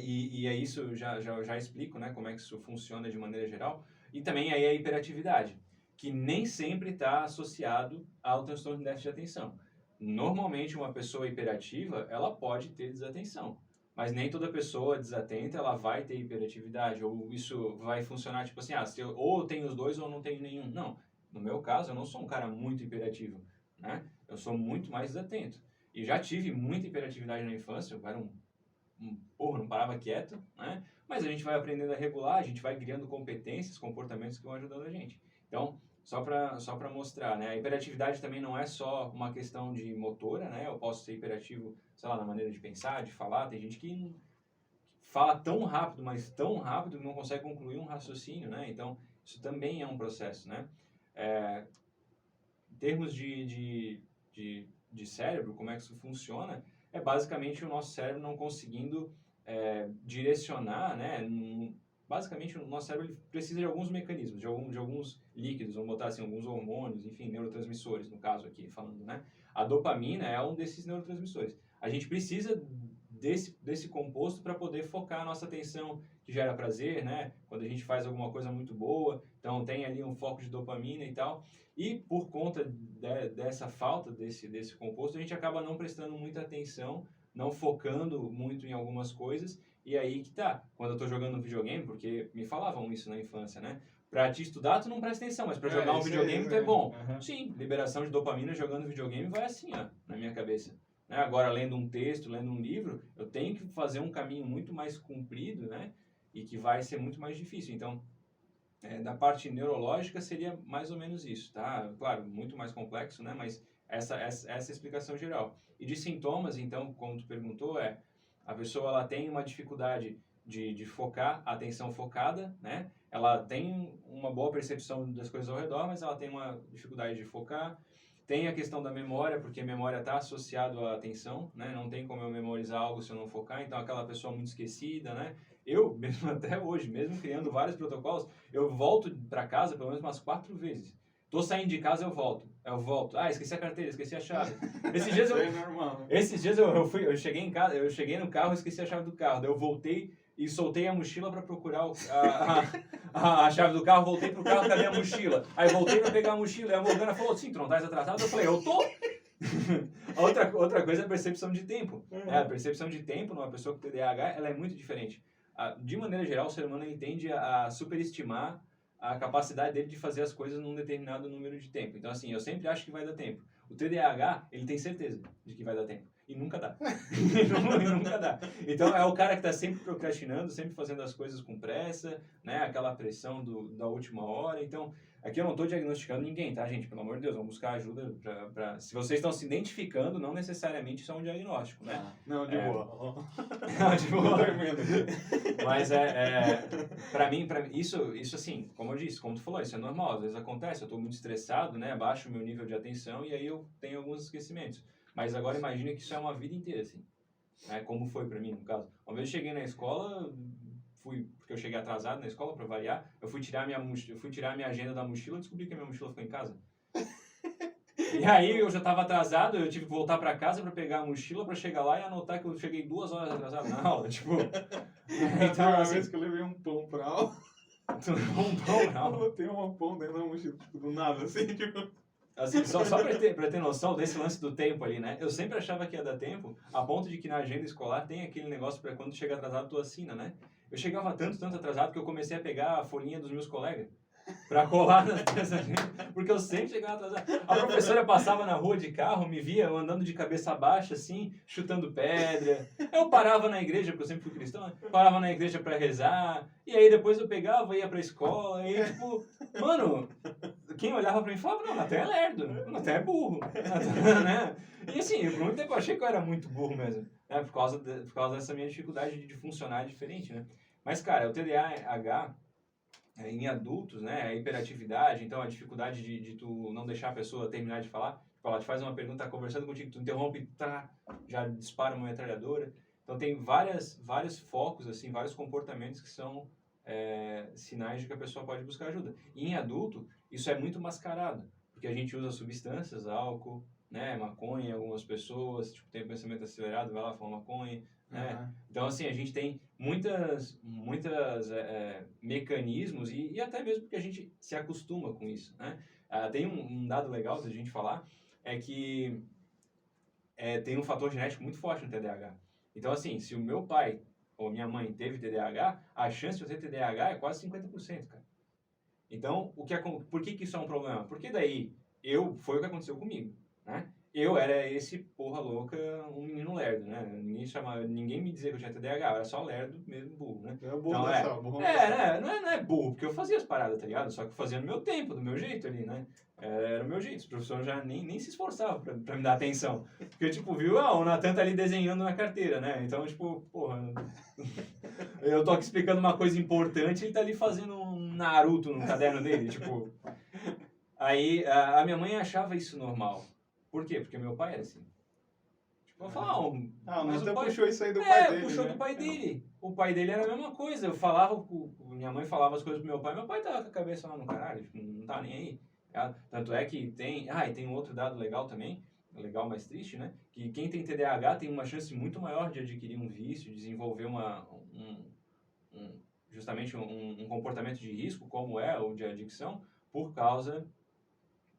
E é isso, já explico, né, como é que isso funciona de maneira geral. E também aí a hiperatividade, que nem sempre está associado ao transtorno de déficit de atenção. Normalmente, uma pessoa hiperativa, ela pode ter desatenção. Mas nem toda pessoa desatenta, ela vai ter hiperatividade. Ou isso vai funcionar tipo assim, ou eu tenho os dois ou não tenho nenhum. Não. No meu caso, eu não sou um cara muito hiperativo, né? Eu sou muito mais desatento. E já tive muita hiperatividade na infância, eu era não parava quieto, né? Mas a gente vai aprendendo a regular, a gente vai criando competências, comportamentos que vão ajudando a gente. Então, só para mostrar, né? A hiperatividade também não é só uma questão de motora, né? Eu posso ser hiperativo, sei lá, na maneira de pensar, de falar. Tem gente que fala tão rápido, mas tão rápido que não consegue concluir um raciocínio, né? Então, isso também é um processo, né? Em termos de cérebro, como é que isso funciona? É basicamente o nosso cérebro não conseguindo direcionar, né? Basicamente, o nosso cérebro ele precisa de alguns mecanismos, de alguns líquidos, vamos botar assim, alguns hormônios, enfim, neurotransmissores, no caso aqui, falando, né? A dopamina é um desses neurotransmissores. A gente precisa desse composto para poder focar a nossa atenção, que gera prazer, né? Quando a gente faz alguma coisa muito boa, então tem ali um foco de dopamina e tal. E por conta dessa falta desse composto, a gente acaba não prestando muita atenção, não focando muito em algumas coisas. E aí que tá, quando eu tô jogando videogame, porque me falavam isso na infância, né? Pra te estudar, tu não presta atenção, mas pra jogar um videogame, tu é bom. Sim, liberação de dopamina jogando videogame vai assim, ó, na minha cabeça. Né? Agora, lendo um texto, lendo um livro, eu tenho que fazer um caminho muito mais comprido, né? E que vai ser muito mais difícil. Então, da parte neurológica seria mais ou menos isso, tá? Claro, muito mais complexo, né? Mas essa é a explicação geral. E de sintomas, então, como tu perguntou, a pessoa ela tem uma dificuldade de focar, atenção focada, né? Ela tem uma boa percepção das coisas ao redor, mas ela tem uma dificuldade de focar. Tem a questão da memória, porque a memória está associada à atenção, né? Não tem como eu memorizar algo se eu não focar, então aquela pessoa muito esquecida, né? Eu, mesmo até hoje, mesmo criando vários protocolos, eu volto para casa pelo menos umas 4 vezes. Tô saindo de casa, eu volto. Esqueci a carteira, esqueci a chave. Esses dias é normal. Esses dias eu cheguei em casa, eu cheguei no carro, esqueci a chave do carro. Daí eu voltei e soltei a mochila para procurar a chave do carro, voltei pro carro, cadê a mochila? Aí voltei para pegar a mochila, e a Morgana falou, sim, tu não estás atrasado? Eu falei, eu tô. Outra coisa é a percepção de tempo. A percepção de tempo numa pessoa com TDAH, ela é muito diferente. De maneira geral, o ser humano ele tende a superestimar a capacidade dele de fazer as coisas num determinado número de tempo. Então, assim, eu sempre acho que vai dar tempo. O TDAH, ele tem certeza de que vai dar tempo. E nunca dá. E nunca dá. Então, é o cara que está sempre procrastinando, sempre fazendo as coisas com pressa, né? Aquela pressão da última hora. Então, aqui eu não estou diagnosticando ninguém, tá, gente? Pelo amor de Deus, vamos buscar ajuda para... Se vocês estão se identificando, não necessariamente isso é um diagnóstico, né? Não, de boa. Não, de boa. Mas para mim, isso assim, como eu disse, como tu falou, isso é normal, às vezes acontece, eu estou muito estressado, né? Baixo o meu nível de atenção e aí eu tenho alguns esquecimentos. Mas agora imagina que isso é uma vida inteira, assim, né? Como foi para mim, no caso. Uma vez eu cheguei na escola, porque eu cheguei atrasado na escola, para variar, eu fui tirar minha agenda da mochila e descobri que a minha mochila ficou em casa. E aí eu já estava atrasado, eu tive que voltar para casa para pegar a mochila para chegar lá e anotar que eu cheguei 2 horas atrasado na aula, tipo... Então, uma vez que eu levei um pão pra aula... Um pão na aula? Eu botei um pão dentro da mochila, tipo, do nada, assim, tipo... Assim, só pra ter noção desse lance do tempo ali, né? Eu sempre achava que ia dar tempo, a ponto de que na agenda escolar tem aquele negócio para quando chega atrasado tu assina, né? Eu chegava tanto atrasado que eu comecei a pegar a folhinha dos meus colegas pra colar nessa agenda, porque eu sempre chegava atrasado. A professora passava na rua de carro, me via eu andando de cabeça baixa, assim, chutando pedra. Eu parava na igreja, porque eu sempre fui cristão, né? Parava na igreja pra rezar, e aí depois eu pegava, ia pra escola, e tipo, mano... Quem olhava pra mim falava, não, o Natan é lerdo, o Natan é burro, né? E assim, por muito tempo eu achei que eu era muito burro mesmo, né? Por causa dessa minha dificuldade de funcionar diferente, né? Mas, cara, o TDAH em adultos, né? A hiperatividade, então a dificuldade de tu não deixar a pessoa terminar de falar. Tipo, ela te faz uma pergunta, tá conversando contigo, tu interrompe, tá, já dispara uma metralhadora. Então tem vários focos, assim, vários comportamentos que são sinais de que a pessoa pode buscar ajuda. E em adulto, isso é muito mascarado, porque a gente usa substâncias, álcool, né, maconha em algumas pessoas, tipo, tem pensamento acelerado, vai lá, fala maconha, né? Uhum. Então, assim, a gente tem muitas mecanismos e até mesmo porque a gente se acostuma com isso, né? Tem um dado legal da gente falar, é que tem um fator genético muito forte no TDAH. Então, assim, se o meu pai ou minha mãe teve TDAH, a chance de eu ter TDAH é quase 50%, cara. Então, por que isso é um problema? Porque daí, foi o que aconteceu comigo, né? Eu era esse porra louca, um menino lerdo, né? Ninguém me dizia que eu tinha TDAH, eu era só lerdo mesmo, burro, né? É burro Então, da sala, burro né? Não é burro, porque eu fazia as paradas, tá ligado? Só que eu fazia no meu tempo, do meu jeito ali, né? Era o meu jeito, os professores já nem se esforçavam pra me dar atenção. Porque, tipo, viu, o Natan tá ali desenhando na carteira, né? Então, tipo, porra... Eu tô aqui explicando uma coisa importante e ele tá ali fazendo um Naruto no caderno dele, tipo... Aí, a minha mãe achava isso normal. Por quê? Porque meu pai era assim. Tipo, eu falava, o mas Natan o pai... puxou isso aí do pai dele, puxou né? do pai dele. O pai dele era a mesma coisa. Eu falava, minha mãe falava as coisas pro meu pai tava com a cabeça lá no caralho, tipo, não tá nem aí. Tanto é que tem... e tem um outro dado legal também, legal, mas triste, né? Que quem tem TDAH tem uma chance muito maior de adquirir um vício, desenvolver justamente um comportamento de risco, como é o de adicção, por causa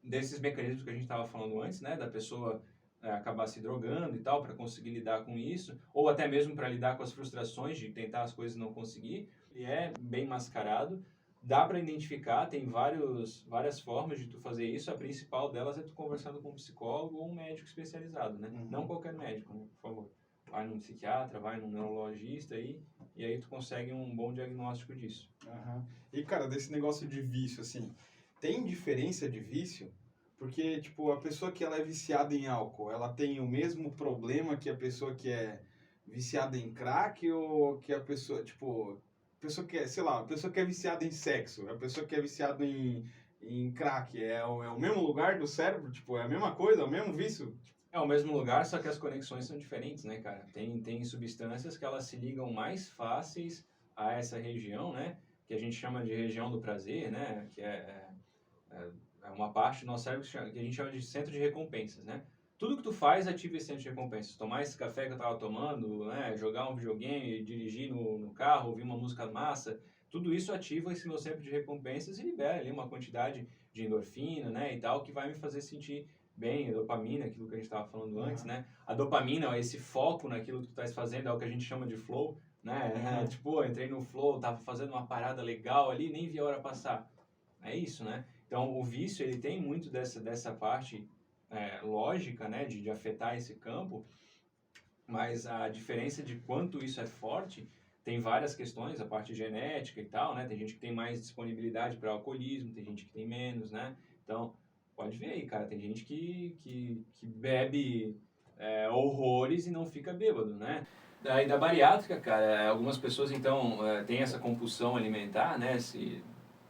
desses mecanismos que a gente estava falando antes, né? Da pessoa acabar se drogando e tal, para conseguir lidar com isso, ou até mesmo para lidar com as frustrações de tentar as coisas e não conseguir. E é bem mascarado. Dá para identificar, tem várias formas de tu fazer isso. A principal delas é tu conversando com um psicólogo ou um médico especializado, né? Uhum. Não qualquer médico, né? Por favor. Vai num psiquiatra, vai num neurologista e aí tu consegue um bom diagnóstico disso. Uhum. E, cara, desse negócio de vício, assim, tem diferença de vício? Porque, tipo, a pessoa que ela é viciada em álcool, ela tem o mesmo problema que a pessoa que é viciada em crack ou que a pessoa, tipo, a pessoa que é, sei lá, a pessoa que é viciada em sexo, a pessoa que é viciada em crack, é o mesmo lugar do cérebro? Tipo, é a mesma coisa, é o mesmo vício? É o mesmo lugar, só que as conexões são diferentes, né, cara? Tem substâncias que elas se ligam mais fáceis a essa região, né? Que a gente chama de região do prazer, né? Que é uma parte do nosso cérebro que a gente chama de centro de recompensas, né? Tudo que tu faz ativa esse centro de recompensas. Tomar esse café que eu tava tomando, né? Jogar um videogame, dirigir no carro, ouvir uma música massa, tudo isso ativa esse meu centro de recompensas e libera ali uma quantidade de endorfina, né? E tal, que vai me fazer sentir bem, a dopamina, aquilo que a gente estava falando antes, né? A dopamina, esse foco naquilo que tu estás fazendo, é o que a gente chama de flow, né? Tipo, entrei no flow, tava fazendo uma parada legal ali, nem vi a hora passar. É isso, né? Então, o vício, ele tem muito dessa parte lógica, né, de afetar esse campo, mas a diferença de quanto isso é forte tem várias questões, a parte genética e tal, né? Tem gente que tem mais disponibilidade para alcoolismo, tem gente que tem menos, né? Então, pode ver aí, cara, tem gente que bebe horrores e não fica bêbado, né? Daí da bariátrica, cara, algumas pessoas então têm essa compulsão alimentar, né? Sei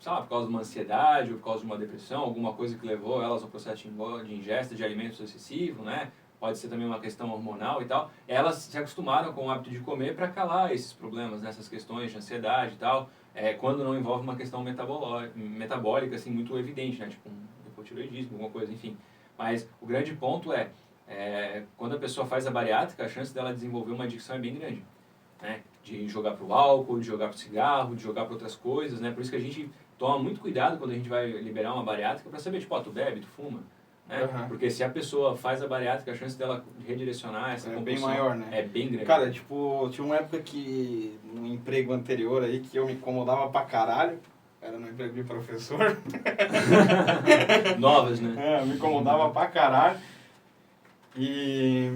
lá, por causa de uma ansiedade ou por causa de uma depressão, alguma coisa que levou elas ao processo de ingesta de alimentos excessivo, né? Pode ser também uma questão hormonal e tal. Elas se acostumaram com o hábito de comer para calar esses problemas, nessas questões de ansiedade e tal, quando não envolve uma questão metabólica assim, muito evidente, né? Tipo um hipotireoidismo, alguma coisa, enfim. Mas o grande ponto quando a pessoa faz a bariátrica, a chance dela desenvolver uma adicção é bem grande, né? De jogar pro álcool, de jogar pro cigarro, de jogar para outras coisas, né? Por isso que a gente toma muito cuidado quando a gente vai liberar uma bariátrica para saber, tipo, tu bebe, tu fuma, né? Uhum. Porque se a pessoa faz a bariátrica, a chance dela redirecionar essa compulsão bem maior, né? É bem grande. Cara, tipo, tinha uma época que, no emprego anterior aí, que eu me incomodava pra caralho. Era no emprego de professor. Novas, né? Me incomodava pra caralho. E...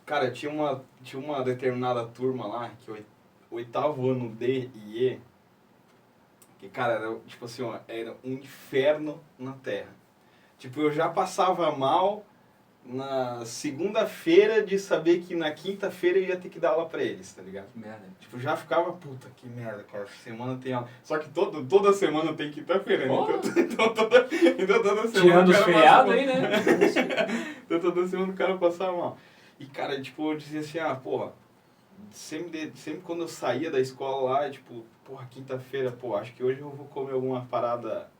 Cara, tinha uma determinada turma lá, que oitavo ano D e E, que, cara, era, tipo assim, ó, era um inferno na Terra. Tipo, eu já passava mal na segunda-feira de saber que na quinta-feira eu ia ter que dar aula pra eles, tá ligado? Que merda. Tipo, já ficava, puta, que merda, cara, semana tem aula. Só que toda semana tem quinta-feira, né? Então toda semana... Tirando os feriados aí, né? Então toda semana o cara passava mal. E, cara, tipo, eu dizia assim, porra, sempre quando eu saía da escola lá, tipo, porra, quinta-feira, pô, acho que hoje eu vou comer alguma parada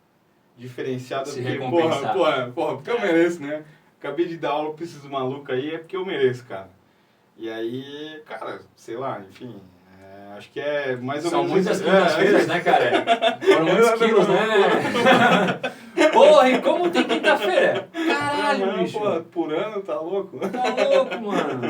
diferenciada. Se porque, recompensar. porra, porque eu mereço, né? Acabei de dar aula pra esses malucos aí, é porque eu mereço, cara. E aí, cara, sei lá, enfim, acho que é mais ou São menos... muitas quintas-feiras, né, cara? Foram muitos quilos, né? Porra, e como tem quinta-feira? Caralho, bicho. Porra, por ano, tá louco? Tá louco, mano.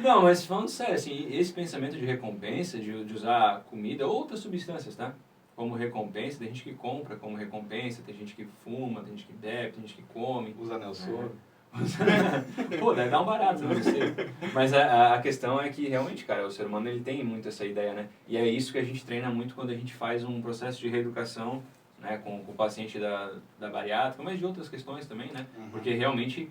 Não, mas falando sério, assim, esse pensamento de recompensa, de usar comida ou outras substâncias, tá? Como recompensa, tem gente que compra como recompensa, tem gente que fuma, tem gente que bebe, tem gente que come. Usa anel soro. Pô, deve dar um barato, não sei. Mas a questão é que realmente, cara, o ser humano ele tem muito essa ideia, né? E é isso que a gente treina muito quando a gente faz um processo de reeducação, né, com o paciente da bariátrica, mas de outras questões também, né? Uhum. Porque realmente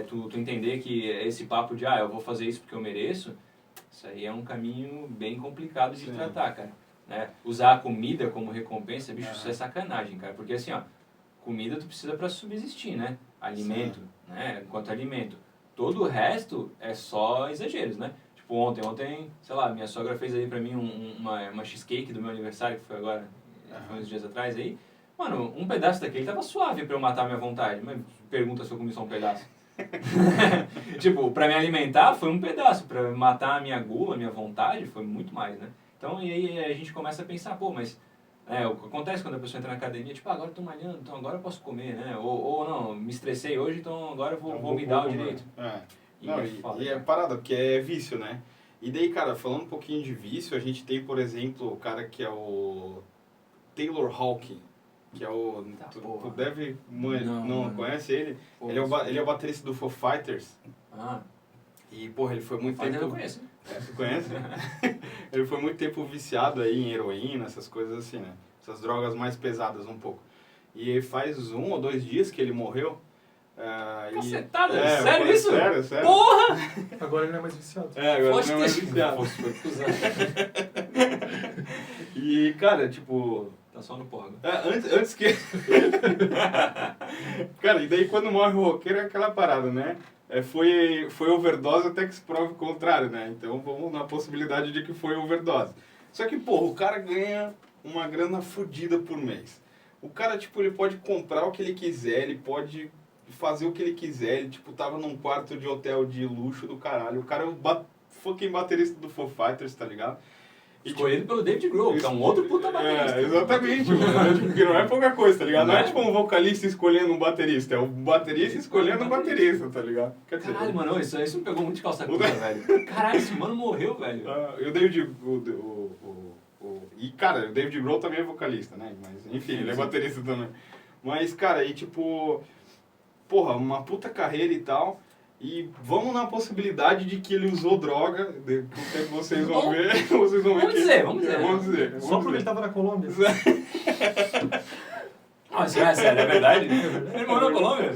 tu entender que esse papo de eu vou fazer isso porque eu mereço, isso aí é um caminho bem complicado de tratar, cara. Né? Usar a comida como recompensa, bicho, isso é sacanagem, cara. Porque assim, ó, comida tu precisa para subsistir, né? Alimento, né? Enquanto alimento. Todo o resto é só exageros, né? Tipo, ontem, sei lá, minha sogra fez aí pra mim uma cheesecake do meu aniversário, que foi agora, foi uns dias atrás aí. Mano, um pedaço daquele tava suave pra eu matar a minha vontade. Mas pergunta se eu comi só um pedaço. Tipo, pra me alimentar foi um pedaço. Pra matar a minha gula, a minha vontade, foi muito mais, né? Então, e aí a gente começa a pensar, pô, mas... o que acontece quando a pessoa entra na academia, tipo, agora eu tô malhando, então agora eu posso comer, né? Ou não, me estressei hoje, então agora eu vou me dar o direito. E é parada, porque é vício, né? E daí, cara, falando um pouquinho de vício, a gente tem, por exemplo, o cara que é o Taylor Hawkins, que é o... Tu deve... Não conhece ele? Pô, ele é o baterista do Foo Fighters. E, porra, ele foi muito tempo... Eu conheço. Tu conhece? Ele foi muito tempo viciado aí em heroína, essas coisas assim, né? Essas drogas mais pesadas um pouco. E faz 1 ou 2 dias que ele morreu. Cacetada, sério isso? Sério. Porra! Agora ele não é mais viciado. Agora ele não é mais viciado. E, cara, tipo... Tá só no porra. Antes que... Cara, e daí quando morre o roqueiro é aquela parada, né? Foi overdose até que se prove o contrário, né? Então vamos na possibilidade de que foi overdose. Só que, porra, o cara ganha uma grana fodida por mês. O cara, tipo, ele pode comprar o que ele quiser, ele pode fazer o que ele quiser. Ele, tipo, tava num quarto de hotel de luxo do caralho. O cara é o fucking baterista do Foo Fighters, tá ligado? Escolhido pelo David Grohl, que é um outro puta baterista. Exatamente, mano. Porque não é pouca coisa, tá ligado? Não é tipo um vocalista escolhendo um baterista, é o baterista escolhendo um baterista, tá ligado? Caralho, mano, isso me pegou muito de calça curta, velho. Caralho, esse mano morreu, velho. E o David... E, cara, o David Grohl também é vocalista, né? Mas, enfim, ele é baterista também. Mas, cara, aí, tipo... porra, uma puta carreira e tal. E vamos na possibilidade de que ele usou droga, com o tempo vocês vão ver. Vocês vão ver Vamos dizer. Só porque ele tava na Colômbia. Nossa, é sério, é verdade? Ele morou na Colômbia?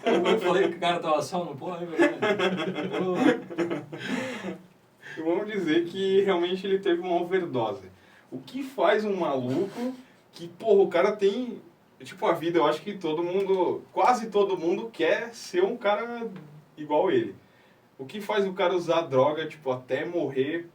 Eu falei que o cara tava só no pô, é verdade. Vamos dizer que realmente ele teve uma overdose. O que faz um maluco que, porra, o cara tem... Tipo, a vida, eu acho que todo mundo, quase todo mundo quer ser um cara igual ele. O que faz o cara usar droga, tipo, até morrer,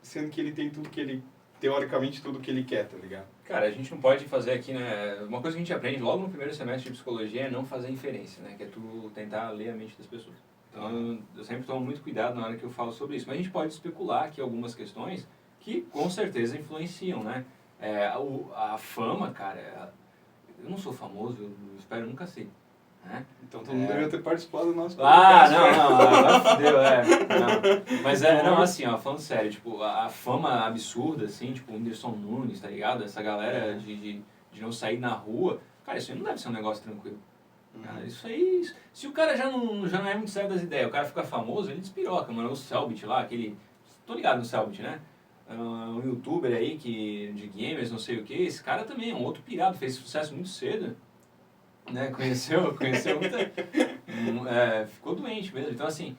sendo que ele tem tudo que ele... Teoricamente, tudo que ele quer, tá ligado? Cara, a gente não pode fazer aqui, né? Uma coisa que a gente aprende logo no primeiro semestre de psicologia é não fazer inferência, né? Que é tu tentar ler a mente das pessoas. Então, eu sempre tomo muito cuidado na hora que eu falo sobre isso. Mas a gente pode especular aqui algumas questões que, com certeza, influenciam, né? A fama, cara... Eu não sou famoso, eu espero nunca ser. Né? Então todo mundo deveria ter participado do nosso podcast. Agora fodeu, não. Mas não, assim, ó, falando sério, tipo, a fama absurda, assim, tipo, o Whindersson Nunes, tá ligado? Essa galera de não sair na rua, cara, isso aí não deve ser um negócio tranquilo. Cara, isso aí, se o cara já não é muito sério das ideias, o cara fica famoso, ele despiroca, mano. O Selbit lá, aquele... Tô ligado no Selbit, né? Um youtuber aí de gamers, não sei o que, esse cara também é um outro pirado, fez sucesso muito cedo, né? Conheceu muita... ficou doente mesmo. Então, assim,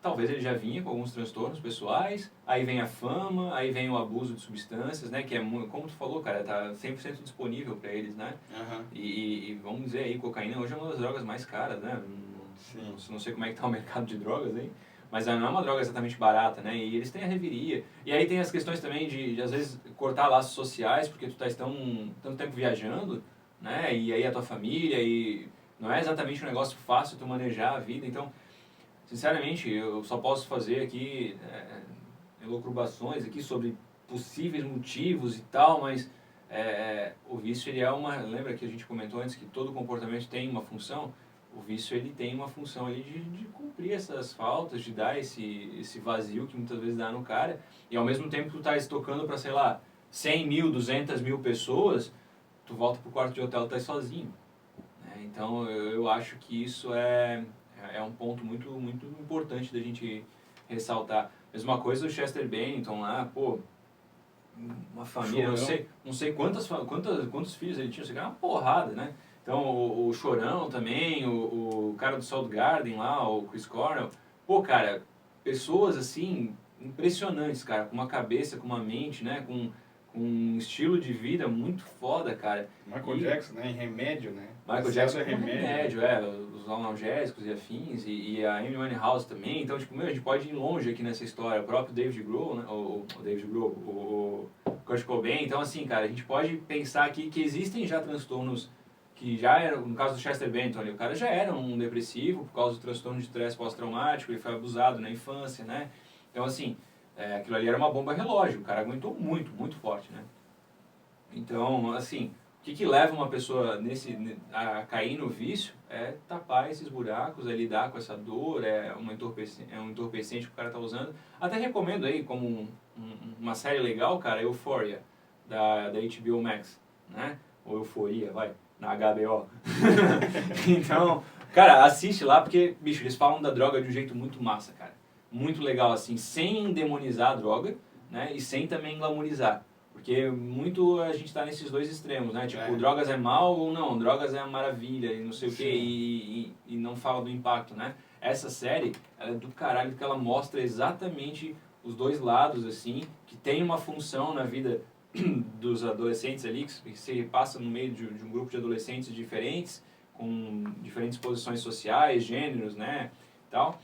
talvez ele já vinha com alguns transtornos pessoais, aí vem a fama, aí vem o abuso de substâncias, né? Que é, como tu falou, cara, tá 100% disponível pra eles, né? Uhum. E vamos dizer aí, cocaína hoje é uma das drogas mais caras, né? Não sei como é que tá o mercado de drogas aí. Mas não é uma droga exatamente barata, né? E eles têm a reviria. E aí tem as questões também de às vezes, cortar laços sociais, porque tu tá tanto tempo viajando, né? E aí a tua família, e não é exatamente um negócio fácil tu manejar a vida. Então, sinceramente, eu só posso fazer aqui elucubrações aqui sobre possíveis motivos e tal, mas o vício, ele é uma... Lembra que a gente comentou antes que todo comportamento tem uma função? O vício, ele tem uma função ali de cumprir essas faltas, de dar esse vazio que muitas vezes dá no cara. E ao mesmo tempo que tu tá estocando para, sei lá, 100 mil, 200 mil pessoas, tu volta pro quarto de hotel e tá sozinho. Né? Então, eu acho que isso é um ponto muito, muito importante da gente ressaltar. Mesma coisa o Chester Bennington lá, pô, uma família, não sei quantos filhos ele tinha, você ganha uma porrada, né? Então, o Chorão também, o cara do Soundgarden lá, o Chris Cornell. Pô, cara, pessoas assim, impressionantes, cara, com uma cabeça, com uma mente, né, com um estilo de vida muito foda, cara. Michael Jackson, né, em Remédio, né? Michael Jackson é remédio, os analgésicos e afins, e a Amy Winehouse também. Então, tipo, a gente pode ir longe aqui nessa história. O próprio David Grohl, né, o Kurt Cobain. Então, assim, cara, a gente pode pensar aqui que existem já transtornos que já era, no caso do Chester Bennington ali, o cara já era um depressivo por causa do transtorno de estresse pós-traumático, ele foi abusado na infância, né? Então, assim, aquilo ali era uma bomba relógio, o cara aguentou muito, muito forte, né? Então, assim, o que leva uma pessoa a cair no vício é tapar esses buracos, é lidar com essa dor, é um entorpecente que o cara tá usando. Até recomendo aí, como uma série legal, cara, Euphoria, da HBO Max, né? Ou Euforia, vai. Na HBO. Então, cara, assiste lá, porque, bicho, eles falam da droga de um jeito muito massa, cara. Muito legal, assim, sem demonizar a droga, né? E sem também glamorizar. Porque muito a gente tá nesses dois extremos, né? Tipo, drogas é mal ou não, drogas é uma maravilha e não sei o quê, e não fala do impacto, né? Essa série, ela é do caralho, porque ela mostra exatamente os dois lados, assim, que tem uma função na vida dos adolescentes ali, que se passa no meio de um grupo de adolescentes diferentes, com diferentes posições sociais, gêneros, né, tal.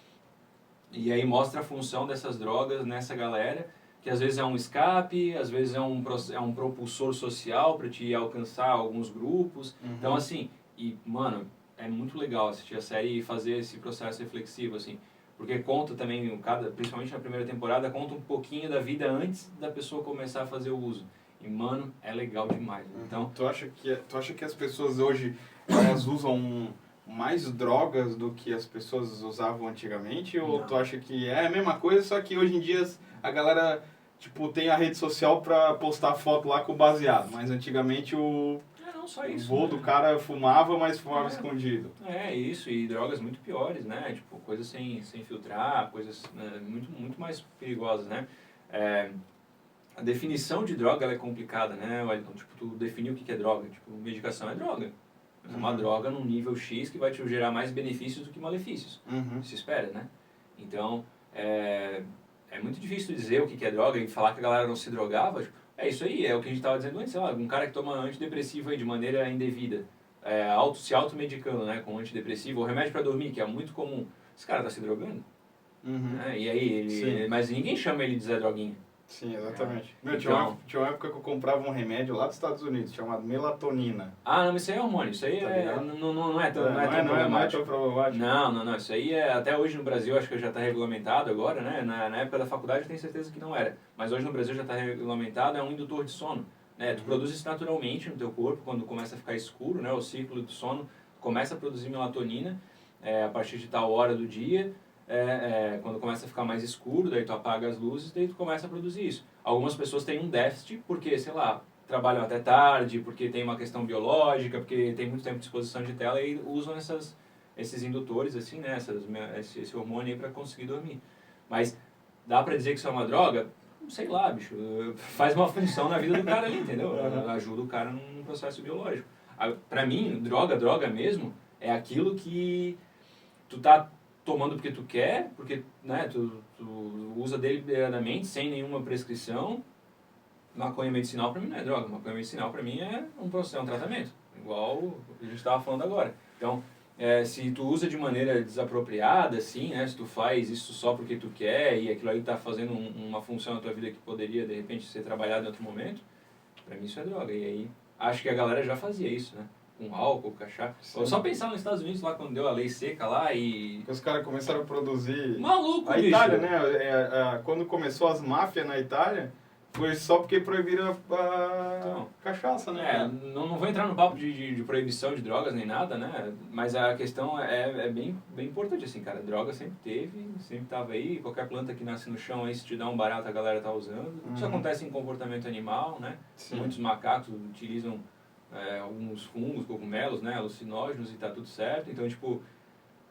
E aí mostra a função dessas drogas nessa galera, que às vezes é um escape, às vezes é um propulsor social para te alcançar alguns grupos. Uhum. Então, assim, mano, é muito legal assistir a série e fazer esse processo reflexivo, assim. Porque conta também, principalmente na primeira temporada, conta um pouquinho da vida antes da pessoa começar a fazer o uso. E, mano, é legal demais. Então, tu acha que as pessoas hoje, elas usam mais drogas do que as pessoas usavam antigamente? Ou não. Tu acha que é a mesma coisa, só que hoje em dia a galera, tipo, tem a rede social pra postar foto lá com o baseado, mas antigamente não só O isso. voo do cara fumava, mas fumava escondido. Isso, e drogas muito piores, né? Tipo, coisas sem filtrar, coisas muito, muito mais perigosas, né? A definição de droga ela é complicada, né? Então, tipo, tu definir o que é droga. Tipo, medicação é droga. É uma droga num nível X que vai te gerar mais benefícios do que malefícios. Se espera, né? Então, é muito difícil dizer o que é droga e falar que a galera não se drogava. Tipo, é isso aí, é o que a gente estava dizendo antes. Sei lá, um cara que toma antidepressivo aí de maneira indevida, se automedicando, né? Com antidepressivo ou remédio para dormir, que é muito comum. Esse cara tá se drogando. Né? E aí, mas ninguém chama ele de Zé Droguinha. Sim, exatamente. Meu, Então, tinha uma época que eu comprava um remédio lá dos Estados Unidos, chamado melatonina. Ah, não, mas isso aí é hormônio, isso aí Tá não é tão não é tão problemático. problemático. Não, isso aí até hoje no Brasil acho que já está regulamentado agora, né? Na época da faculdade eu tenho certeza que não era, mas hoje no Brasil já está regulamentado, é um indutor de sono. Né? Tu produz isso naturalmente no teu corpo, quando começa a ficar escuro, né? O ciclo do sono começa a produzir melatonina a partir de tal hora do dia, quando começa a ficar mais escuro, daí tu apaga as luzes, daí tu começa a produzir isso. Algumas pessoas têm um déficit porque, sei lá, trabalham até tarde, porque tem uma questão biológica, porque tem muito tempo de exposição de tela e usam esses indutores, assim, né, esse hormônio aí para conseguir dormir. Mas dá para dizer que isso é uma droga? Sei lá, bicho, faz uma função na vida do cara ali, entendeu? Ajuda o cara num processo biológico. Para mim, droga mesmo, é aquilo que tu tá tomando porque tu quer, porque né, tu usa deliberadamente, sem nenhuma prescrição. Maconha medicinal para mim não é droga, maconha medicinal para mim é um processo, é um tratamento, igual o que a gente estava falando agora. Então, se tu usa de maneira desapropriada, assim, né, se tu faz isso só porque tu quer e aquilo aí está fazendo uma função na tua vida que poderia, de repente, ser trabalhada em outro momento, para mim isso é droga. E aí, acho que a galera já fazia isso, né? Com álcool, cachaça. Ou só pensar nos Estados Unidos lá, quando deu a lei seca lá e... Os caras começaram a produzir... Maluco, a bicho! Itália, né? Quando começou as máfias na Itália, foi só porque proibiram a cachaça, né? Não vou entrar no papo de proibição de drogas nem nada, né? Mas a questão é bem importante, assim, cara. Droga sempre teve, sempre tava aí. Qualquer planta que nasce no chão aí, se te dá um barato, a galera tá usando. Isso acontece em comportamento animal, né? Sim. Muitos macacos utilizam alguns fungos, cogumelos, né? Alucinógenos e tá tudo certo. Então, tipo...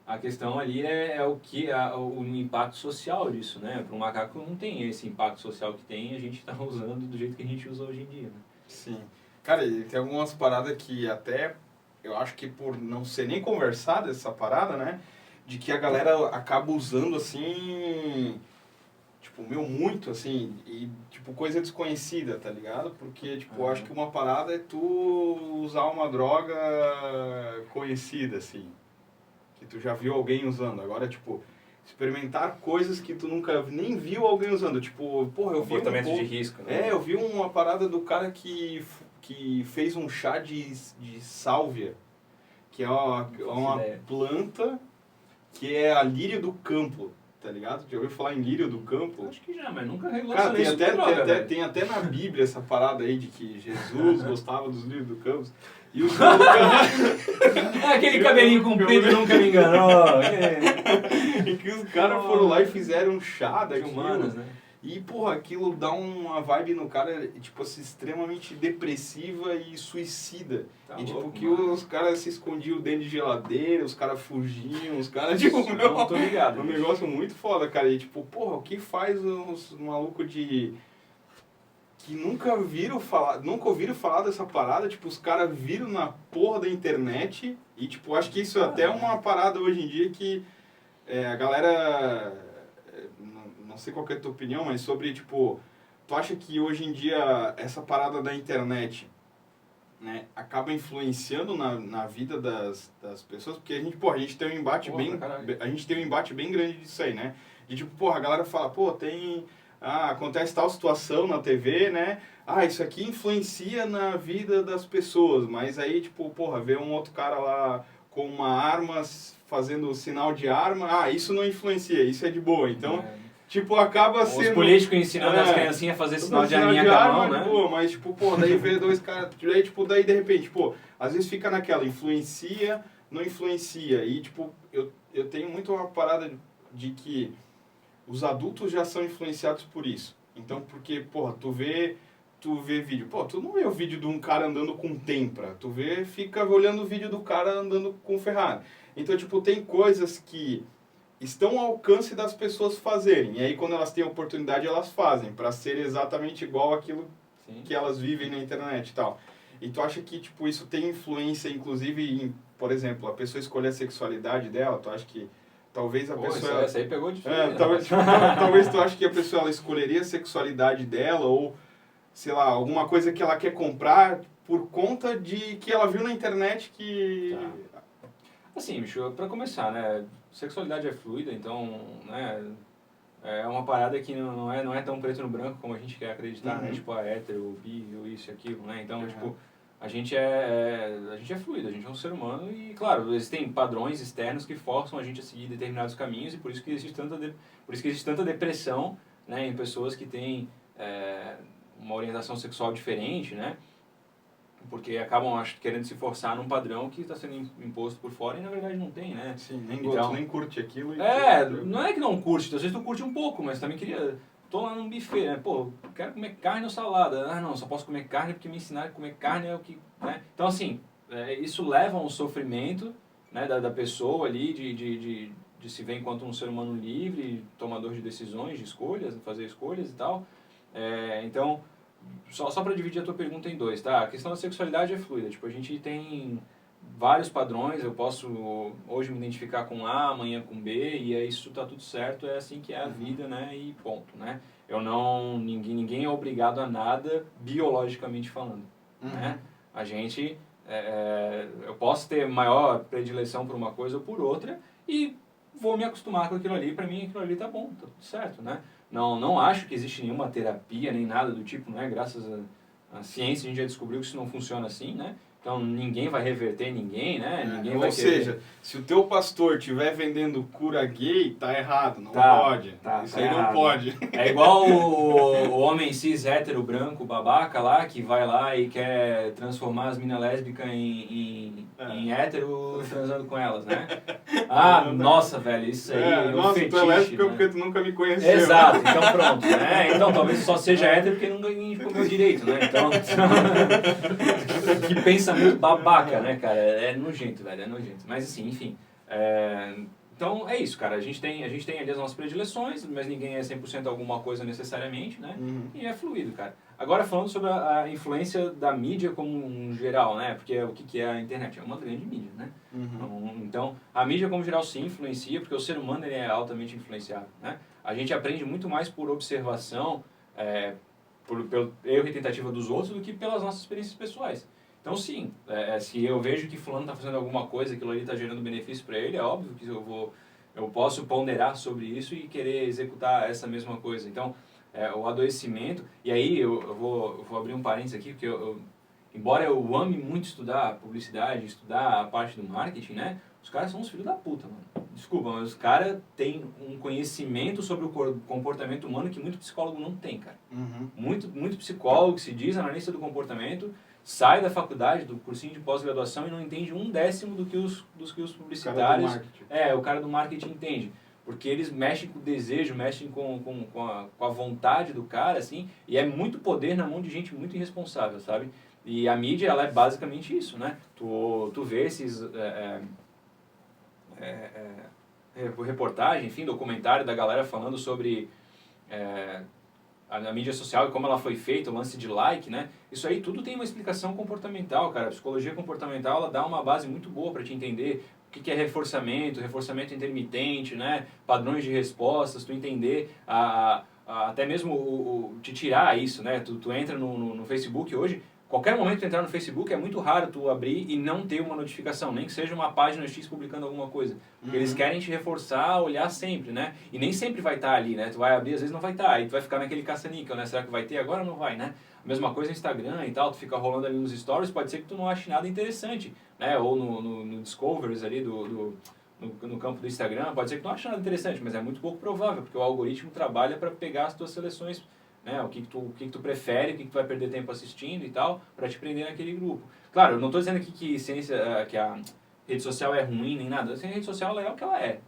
A questão ali é o impacto social disso, né? Para um macaco não tem esse impacto social que tem, a gente está usando do jeito que a gente usa hoje em dia, né? Sim. Cara, e tem algumas paradas que até, eu acho que por não ser nem conversada essa parada, né? De que a galera acaba usando, assim, tipo, muito, assim, e, tipo, coisa desconhecida, tá ligado? Porque, tipo, eu acho que uma parada é tu usar uma droga conhecida, assim. Que tu já viu alguém usando. Agora, tipo, experimentar coisas que tu nunca nem viu alguém usando. Tipo, porra, eu vi comportamento de risco, né? eu vi uma parada do cara que fez um chá de sálvia, que é uma planta que é a lírio do campo, tá ligado? Já ouviu falar em lírio do campo? Acho que já, mas nunca relacionei Cara, isso com droga, tem até na Bíblia essa parada aí de que Jesus gostava dos lírios do campo. E os aquele cabelinho comprido nunca me enganou. E que os caras foram lá e fizeram um chá daquilo. Humanas, né? E, porra, aquilo dá uma vibe no cara, tipo assim, extremamente depressiva e suicida. Tá e, tipo, louco, que mano. os caras se escondiam dentro de geladeira, os caras fugiam, os caras, tipo, Não, tô ligado. um negócio muito foda, cara. E, tipo, porra, o que faz os malucos de... que nunca ouviram falar dessa parada, tipo, os caras viram na porra da internet e, tipo, acho que isso é até uma parada hoje em dia que a galera, não sei qual que é a tua opinião, mas sobre, tipo, tu acha que hoje em dia essa parada da internet, né, acaba influenciando na vida das pessoas? Porque a gente tem um embate bem grande disso aí, né? De, tipo, porra, a galera fala, pô, acontece tal situação na TV, né? Isso aqui influencia na vida das pessoas, mas aí, tipo, porra, vê um outro cara lá com uma arma fazendo sinal de arma, isso não influencia, isso é de boa. Então, tipo, acaba sendo... Os políticos ensinando as criancinhas a fazer sinal de arminha com a mão, né? Boa, mas, tipo, pô, daí vê dois caras, daí de repente, pô, às vezes fica naquela, influencia, não influencia, e, tipo, eu tenho muito uma parada de que os adultos já são influenciados por isso. Então, porque, porra, tu vê tu vê vídeo? Pô, tu não vê o vídeo de um cara andando com Tempra. Tu fica olhando o vídeo do cara andando com Ferrari. Então, tipo, tem coisas que estão ao alcance das pessoas fazerem. E aí, quando elas têm a oportunidade, elas fazem, para ser exatamente igual aquilo Sim. que elas vivem na internet e tal. E tu acha que, tipo, isso tem influência, inclusive, em, por exemplo, a pessoa escolher a sexualidade dela? Tu acha que talvez a pessoa... Essa aí pegou difícil. talvez, tipo, talvez tu acha que a pessoa ela escolheria a sexualidade dela ou, sei lá, alguma coisa que ela quer comprar por conta de que ela viu na internet que... Tá. Assim, bicho, pra começar, né, sexualidade é fluida, então, né, é uma parada que não é tão preto no branco como a gente quer acreditar, né, tipo, a hétero, bi, ou isso e aquilo, né, então, tipo, a gente é fluido, a gente é um ser humano e, claro, existem padrões externos que forçam a gente a seguir determinados caminhos e por isso que existe tanta depressão, né, em pessoas que têm uma orientação sexual diferente, né, porque acabam querendo se forçar num padrão que está sendo imposto por fora e na verdade não tem, né? Sim, nem então, nem curte aquilo. Não é que não curte, às vezes tu curte um pouco, mas também queria... Tô lá num buffet, né? Pô, quero comer carne ou salada. Ah, não, só posso comer carne porque me ensinaram que comer carne é o que... Né? Então, assim, isso leva a um sofrimento, né, da pessoa ali de se ver enquanto um ser humano livre, tomador de decisões, de escolhas, fazer escolhas e tal. Então... Só para dividir a tua pergunta em dois, tá? A questão da sexualidade é fluida. Tipo, a gente tem vários padrões. Eu posso hoje me identificar com A, amanhã com B, e aí isso tá tudo certo. É assim que é a vida, né? E ponto, né? Ninguém é obrigado a nada biologicamente falando, né? A gente... eu posso ter maior predileção por uma coisa ou por outra e vou me acostumar com aquilo ali. Para mim, aquilo ali tá bom, tá tudo certo, né? Não acho que existe nenhuma terapia, nem nada do tipo, né? Graças à ciência a gente já descobriu que isso não funciona assim, né? Então ninguém vai reverter ninguém, né? Ninguém vai seja, se o teu pastor estiver vendendo cura gay, tá errado, não pode. Isso aí errado. não pode. É igual o homem cis hétero branco babaca lá, que vai lá e quer transformar as minas lésbicas em hétero transando com elas, né? Nossa, velho, isso aí é um nossa, fetiche, tu é lésbica, né? porque tu nunca me conheceu. Exato, então pronto, né? Então talvez só seja hétero porque nunca comeu direito, né? Então, que pensamento babaca, né, cara? É nojento, velho, é nojento. Mas assim, enfim, então é isso, cara. A gente tem ali as nossas predileções, mas ninguém é 100% alguma coisa necessariamente, né? E é fluido, cara. Agora falando sobre a influência da mídia como um geral, né? Porque o que é a internet? É uma grande mídia, né? Então, a mídia como geral sim influencia, porque o ser humano ele é altamente influenciável, né? A gente aprende muito mais por observação, pelo erro e tentativa dos outros, do que pelas nossas experiências pessoais. Então, sim, se eu vejo que fulano está fazendo alguma coisa, aquilo ali está gerando benefício para ele, é óbvio que eu posso ponderar sobre isso e querer executar essa mesma coisa. Então, o adoecimento... E aí, eu vou abrir um parênteses aqui, porque embora eu ame muito estudar publicidade, estudar a parte do marketing, né? Os caras são uns filhos da puta, mano. Desculpa, mas os caras têm um conhecimento sobre o comportamento humano que muito psicólogo não tem, cara. Muito psicólogo que se diz analista do comportamento, sai da faculdade, do cursinho de pós-graduação e não entende 1/10 do que os publicitários... O cara do marketing entende. Porque eles mexem com o desejo, mexem com a vontade do cara, assim, e é muito poder na mão de gente muito irresponsável, sabe? E a mídia, ela é basicamente isso, né? Tu vê esses... reportagem, enfim, documentário da galera falando sobre a mídia social e como ela foi feita, o lance de like, né? Isso aí tudo tem uma explicação comportamental, cara. A psicologia comportamental, ela dá uma base muito boa para te entender o que é reforçamento intermitente, né? Padrões de respostas, tu entender até mesmo te tirar isso, né? Tu entra no Facebook hoje, qualquer momento que tu entrar no Facebook é muito raro tu abrir e não ter uma notificação, nem que seja uma página X publicando alguma coisa. Porque eles querem te reforçar a olhar sempre, né? E nem sempre vai estar ali, né? Tu vai abrir, às vezes não vai estar, aí tu vai ficar naquele caça-níquel, né? Será que vai ter agora ou não vai, né? A mesma coisa no Instagram e tal, tu fica rolando ali nos stories, pode ser que tu não ache nada interessante, né? Ou no Discoveries ali no campo do Instagram, pode ser que tu não ache nada interessante, mas é muito pouco provável, porque o algoritmo trabalha para pegar as tuas seleções, né? O que tu prefere, o que tu vai perder tempo assistindo e tal, para te prender naquele grupo. Claro, eu não estou dizendo aqui que a rede social é ruim nem nada. A rede social é o que ela é.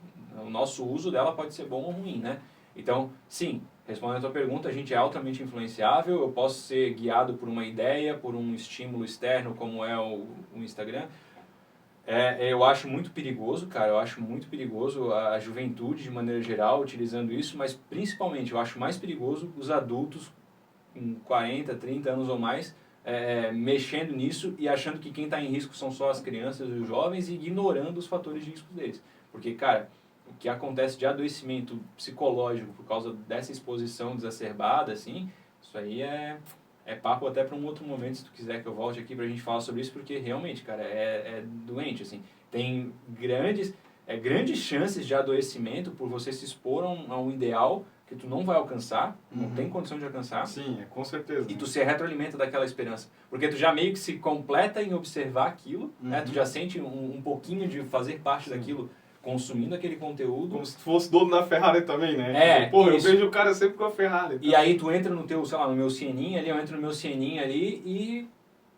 O nosso uso dela pode ser bom ou ruim, né? Então, sim, respondendo a tua pergunta, a gente é altamente influenciável, eu posso ser guiado por uma ideia, por um estímulo externo, como é o Instagram. Eu acho muito perigoso, cara, eu acho muito perigoso a juventude, de maneira geral, utilizando isso, mas principalmente eu acho mais perigoso os adultos com 40, 30 anos ou mais, mexendo nisso e achando que quem está em risco são só as crianças e os jovens e ignorando os fatores de risco deles. Porque, cara, o que acontece de adoecimento psicológico por causa dessa exposição exacerbada, assim, isso aí é papo até para um outro momento, se tu quiser que eu volte aqui pra gente falar sobre isso, porque realmente, cara, é doente, assim. Tem grandes chances de adoecimento por você se expor a um ideal que tu não vai alcançar, não tem condição de alcançar. Sim, com certeza. E tu se retroalimenta daquela esperança. Porque tu já meio que se completa em observar aquilo, né? Tu já sente um pouquinho de fazer parte daquilo, consumindo aquele conteúdo. Como se tu fosse dono da Ferrari também, né? Pô, eu vejo o cara sempre com a Ferrari. E aí tu entra no teu, sei lá, no meu Cieninha ali, eu entro no meu Cieninha ali e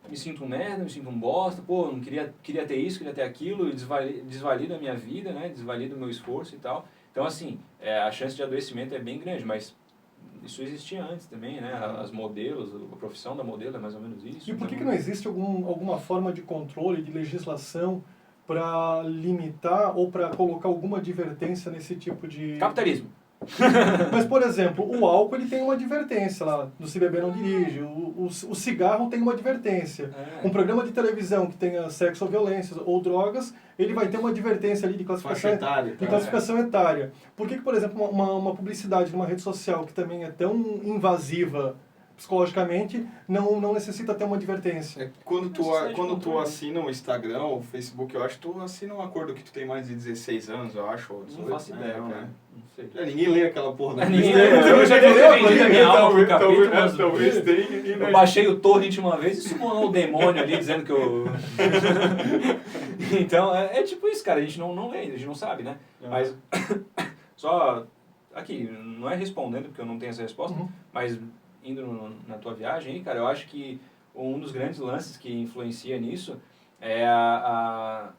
me sinto um merda, me sinto um bosta, pô, não queria ter isso, queria ter aquilo, desvalido a minha vida, né? Desvalido o meu esforço e tal. Então, assim, a chance de adoecimento é bem grande, mas isso existia antes também, né? As modelos, a profissão da modelo é mais ou menos isso. E por que não existe alguma forma de controle, de legislação para limitar ou para colocar alguma advertência nesse tipo de... Capitalismo. Mas, por exemplo, o álcool ele tem uma advertência lá, do se beber não dirige, o cigarro tem uma advertência. Um programa de televisão que tenha sexo ou violência ou drogas, ele vai ter uma advertência ali de classificação etária. Por que, por exemplo, uma publicidade numa rede social que também é tão invasiva psicologicamente, não necessita ter uma advertência? Quando tu assina o Instagram ou o Facebook, eu acho que tu assina um acordo que tu tem mais de 16 anos, eu acho. Não faço ideia, cara. Né? Não sei. Ninguém lê aquela porra. Ninguém lê. Eu já vendi a minha alma pro capítulo, mas talvez tenha. Eu baixei o torrent uma vez e summonou o demônio ali, dizendo que eu... Então, é tipo isso, cara. A gente não lê, a gente não sabe, né? Mas, só aqui, não é respondendo, porque eu não tenho essa resposta, mas indo na tua viagem aí, cara, eu acho que um dos grandes lances que influencia nisso é a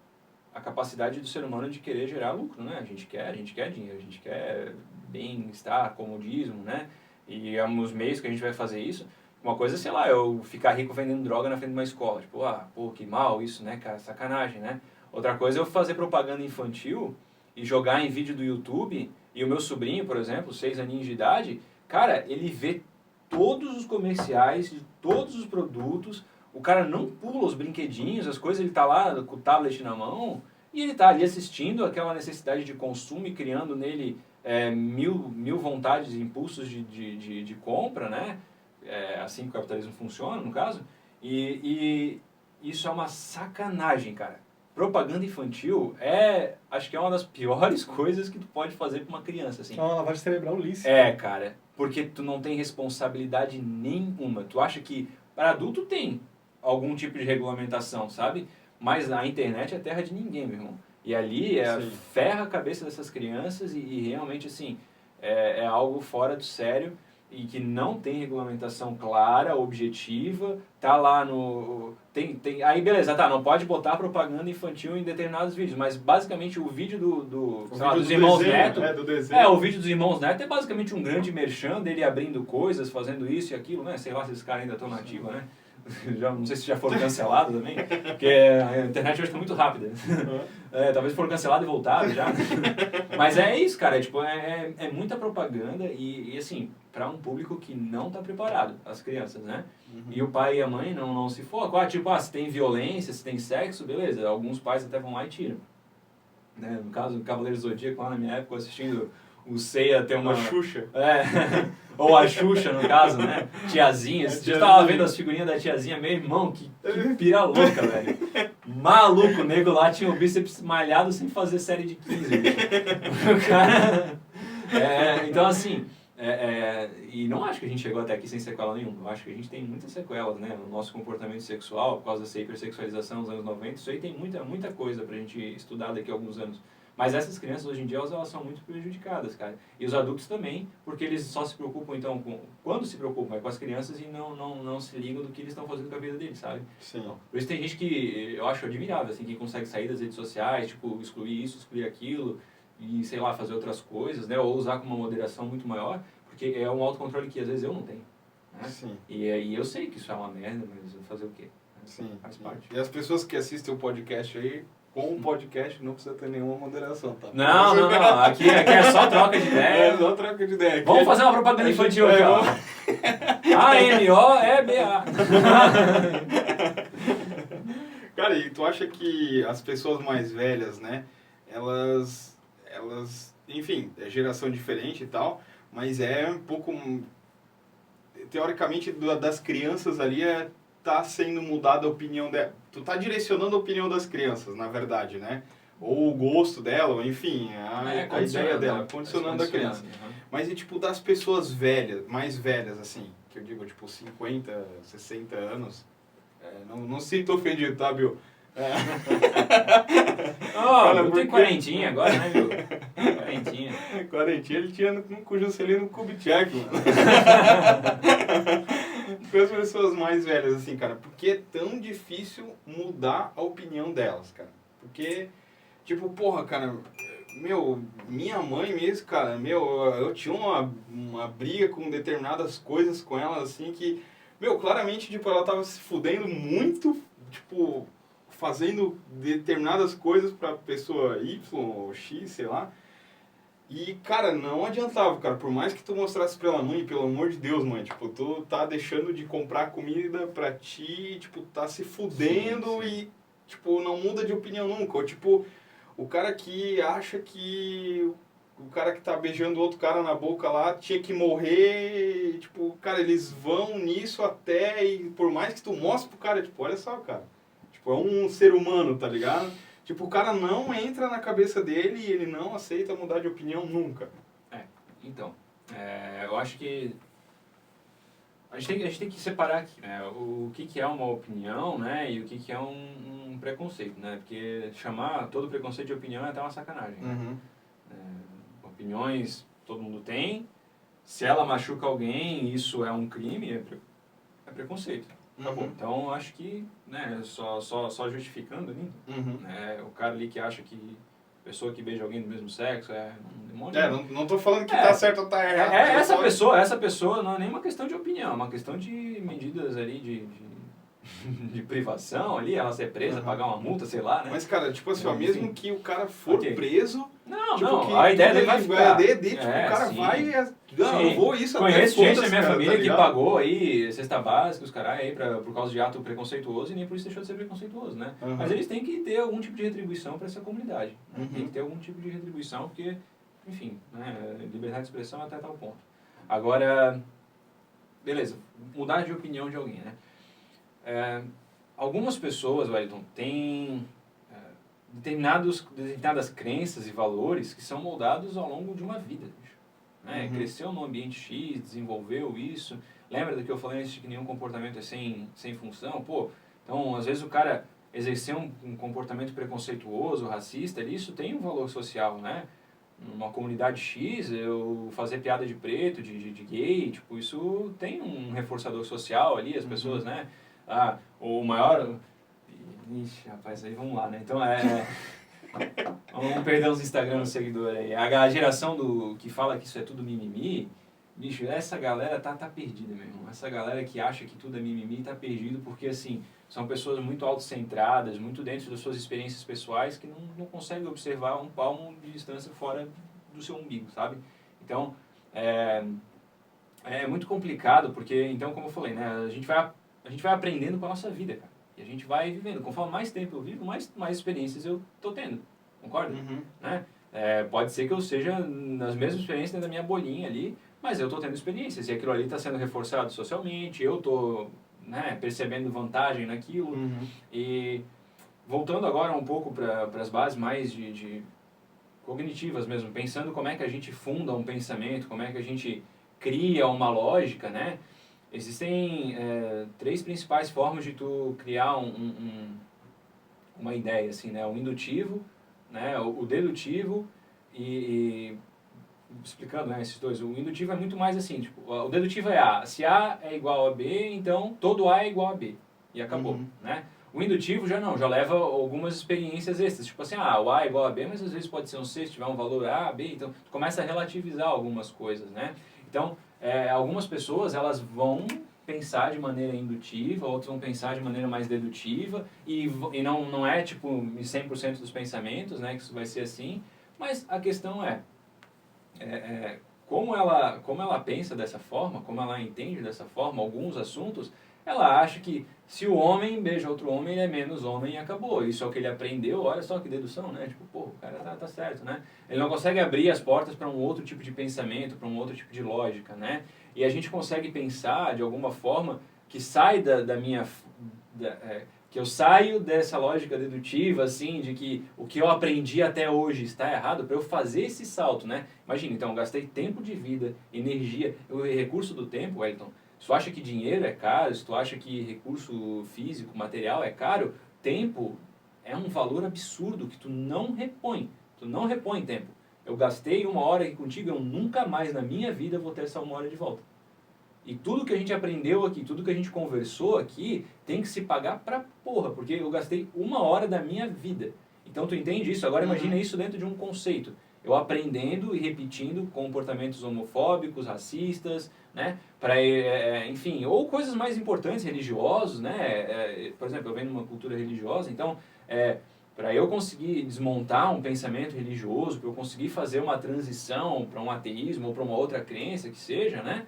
capacidade do ser humano de querer gerar lucro, né? A gente quer dinheiro, a gente quer bem-estar, comodismo, né? E os meios que a gente vai fazer isso, uma coisa, sei lá, eu ficar rico vendendo droga na frente de uma escola, tipo, pô, que mal isso, né, cara, sacanagem, né? Outra coisa é eu fazer propaganda infantil e jogar em vídeo do YouTube, e o meu sobrinho, por exemplo, 6 aninhos de idade, cara, ele vê todos os comerciais de todos os produtos, o cara não pula os brinquedinhos, as coisas, ele tá lá com o tablet na mão e ele tá ali assistindo aquela necessidade de consumo e criando nele mil vontades e impulsos de compra, né? Assim que o capitalismo funciona, no caso. E isso é uma sacanagem, cara. Propaganda infantil acho que é uma das piores coisas que tu pode fazer pra uma criança, assim. É uma lavagem cerebral lícita. Cara, porque tu não tem responsabilidade nenhuma. Tu acha que para adulto tem algum tipo de regulamentação, sabe? Mas a internet é terra de ninguém, meu irmão. E ali ferra a cabeça dessas crianças e realmente, assim, é algo fora do sério e que não tem regulamentação clara, objetiva, tá lá no... aí beleza, não pode botar propaganda infantil em determinados vídeos, mas basicamente o vídeo dos Irmãos Neto... o vídeo dos Irmãos Neto é basicamente um grande merchan dele abrindo coisas, fazendo isso e aquilo, né? Sei lá se esses caras ainda estão na ativa, né? Não sei se já foram cancelados também, porque a internet hoje está muito rápida. Talvez foram cancelados e voltaram já. Mas é isso, cara. É muita propaganda e assim, para um público que não está preparado, as crianças, né? E o pai e a mãe não se focam. Se tem violência, se tem sexo, beleza. Alguns pais até vão lá e tiram. Né? No caso, o Cavaleiro Zodíaco, lá na minha época, assistindo o Seiya ter uma Xuxa. Ou a Xuxa, no caso, né? Tiazinha. Você já tava vendo as figurinhas da tiazinha? Meu irmão, que pira louca, velho. Maluco, o nego lá tinha o bíceps malhado sem fazer série de 15. O cara... então, assim... e não acho que a gente chegou até aqui sem sequela nenhuma. Eu acho que a gente tem muitas sequelas, né? No nosso comportamento sexual, por causa dessa hipersexualização dos anos 90. Isso aí tem muita coisa pra gente estudar daqui a alguns anos. Mas essas crianças, hoje em dia, elas são muito prejudicadas, cara. E os adultos também, porque eles só se preocupam, então, quando se preocupam, com as crianças e não se ligam do que eles estão fazendo com a vida deles, sabe? Sim. Então, por isso tem gente que eu acho admirável, assim, que consegue sair das redes sociais, tipo, excluir isso, excluir aquilo, e, sei lá, fazer outras coisas, né? Ou usar com uma moderação muito maior. porque é um autocontrole que às vezes eu não tenho. Né? Sim. E eu sei que isso é uma merda, mas eu vou fazer o quê? Sim. Faz parte. E as pessoas que assistem o podcast aí, com o podcast não precisa ter nenhuma moderação, tá? Não. Aqui é só troca de ideia. É só troca de ideia. Vamos fazer uma propaganda infantil aqui, ó. AMOEBA. Cara, e tu acha que as pessoas mais velhas, né, elas, enfim, é geração diferente e tal, mas é um pouco, teoricamente, das crianças ali, tá sendo mudada a opinião dela. Tu tá direcionando a opinião das crianças, na verdade, né? Ou o gosto dela, ou enfim, a ideia dela, condicionando a criança. Mas e tipo, das pessoas velhas, mais velhas, assim, que eu digo, tipo, 50, 60 anos, não sinto ofendido, tá, Bill? Eu tenho quarentinha agora, né, Bill? Quarentinha ele tinha com Juscelino Kubitschek, mano. Com as pessoas mais velhas, assim, cara, por que é tão difícil mudar a opinião delas, cara? Porque, tipo, porra, cara, minha mãe mesmo, cara, eu tinha uma briga com determinadas coisas com ela, assim, que, claramente, tipo, ela tava se fudendo muito, tipo, fazendo determinadas coisas pra pessoa Y ou X, sei lá. E, cara, não adiantava, cara. Por mais que tu mostrasse pra ela, mãe, pelo amor de Deus, mãe, tipo, tu tá deixando de comprar comida pra ti, tipo, tá se fudendo sim. E, tipo, não muda de opinião nunca. Ou, tipo, o cara que acha que o cara que tá beijando outro cara na boca lá tinha que morrer, e, tipo, cara, eles vão nisso até e por mais que tu mostre pro cara, tipo, olha só, cara, tipo, é um ser humano, tá ligado? Tipo, o cara não entra na cabeça dele e ele não aceita mudar de opinião nunca. Então, eu acho que a gente tem que separar aqui, né, o que é uma opinião, né, e o que é um preconceito, né, porque chamar todo preconceito de opinião é até uma sacanagem, né? Uhum. Opiniões todo mundo tem, se ela machuca alguém, isso é um crime, é preconceito. Acabou. Uhum. Então, acho que, né, só justificando ali, Uhum. né, o cara ali que acha que a pessoa que beija alguém do mesmo sexo é um demônio. Não tô falando que tá certo ou tá errado. Essa pessoa não é nem uma questão de opinião, é uma questão de medidas ali de privação ali, ela ser presa, pagar uma multa, sei lá, né? Mas, cara, tipo assim, ó, mesmo que o cara for preso... A ideia dele vai ficar. A ideia dele, tipo, o cara sim. vai... eu vou isso até... Conheço gente da minha família que pagou aí cesta básica, os caras aí, por causa de ato preconceituoso, e nem por isso deixou de ser preconceituoso, né? Uhum. Mas eles têm que ter algum tipo de retribuição para essa comunidade. Né? Uhum. Tem que ter algum tipo de retribuição, porque, enfim, né, liberdade de expressão até tal ponto. Agora, beleza, mudar de opinião de alguém, né? Algumas pessoas, Wellington, têm determinadas crenças e valores que são moldados ao longo de uma vida. Né? Uhum. Cresceu no ambiente X, desenvolveu isso. Lembra do que eu falei antes de que nenhum comportamento é sem função? Pô, então, às vezes o cara exercer um comportamento preconceituoso, racista, isso tem um valor social, né? Numa comunidade X, eu fazer piada de preto, de gay, tipo, isso tem um reforçador social ali, as pessoas, né? O maior... Ixi, rapaz, aí vamos lá, né? Então, vamos perder os Instagram no seguidor aí. A geração que fala que isso é tudo mimimi, bicho, essa galera tá perdida, meu irmão. Essa galera que acha que tudo é mimimi tá perdido porque, assim, são pessoas muito autocentradas, muito dentro das suas experiências pessoais que não conseguem observar um palmo de distância fora do seu umbigo, sabe? Então, é muito complicado porque, então, como eu falei, né? A gente vai aprendendo com a nossa vida, cara. E a gente vai vivendo. Conforme mais tempo eu vivo, mais experiências eu tô tendo. Concorda? Uhum. Né? Pode ser que eu seja nas mesmas experiências dentro da minha bolinha ali, mas eu tô tendo experiências. E aquilo ali está sendo reforçado socialmente, eu tô, né, percebendo vantagem naquilo. Uhum. E voltando agora um pouco para as bases mais de cognitivas mesmo, pensando como é que a gente funda um pensamento, como é que a gente cria uma lógica, né? Existem 3 principais formas de tu criar uma ideia, assim, né? O indutivo, né? O dedutivo e explicando, né, esses dois. O indutivo é muito mais assim, tipo, o dedutivo é A. Se A é igual a B, então todo A é igual a B. E acabou, né? O indutivo já leva algumas experiências extras. Tipo assim, o A é igual a B, mas às vezes pode ser um C se tiver um valor A, B. Então, tu começa a relativizar algumas coisas, né? Então, algumas pessoas, elas vão pensar de maneira indutiva, outros vão pensar de maneira mais dedutiva, e não é, tipo, em 100% dos pensamentos, né, que isso vai ser assim, mas a questão como ela pensa dessa forma, como ela entende dessa forma alguns assuntos, ela acha que se o homem beija outro homem, ele é menos homem e acabou. Isso é o que ele aprendeu, olha só que dedução, né? Tipo, pô, o cara tá certo, né? Ele não consegue abrir as portas para um outro tipo de pensamento, para um outro tipo de lógica, né? E a gente consegue pensar de alguma forma que sai que eu saio dessa lógica dedutiva, assim, de que o que eu aprendi até hoje está errado, para eu fazer esse salto, né? Imagina, então, eu gastei tempo de vida, energia, o recurso do tempo, Wellington. Se tu acha que dinheiro é caro, se tu acha que recurso físico, material é caro, tempo é um valor absurdo que tu não repõe. Tu não repõe tempo. Eu gastei 1 hora aqui contigo, eu nunca mais na minha vida vou ter essa 1 hora de volta. E tudo que a gente aprendeu aqui, tudo que a gente conversou aqui, tem que se pagar pra porra, porque eu gastei 1 hora da minha vida. Então tu entende isso? Agora imagina isso dentro de um conceito. Eu aprendendo e repetindo comportamentos homofóbicos, racistas, né? Enfim, ou coisas mais importantes, religiosos, né? Por exemplo, eu venho de uma cultura religiosa, então, para eu conseguir desmontar um pensamento religioso, para eu conseguir fazer uma transição para um ateísmo ou para uma outra crença que seja, né?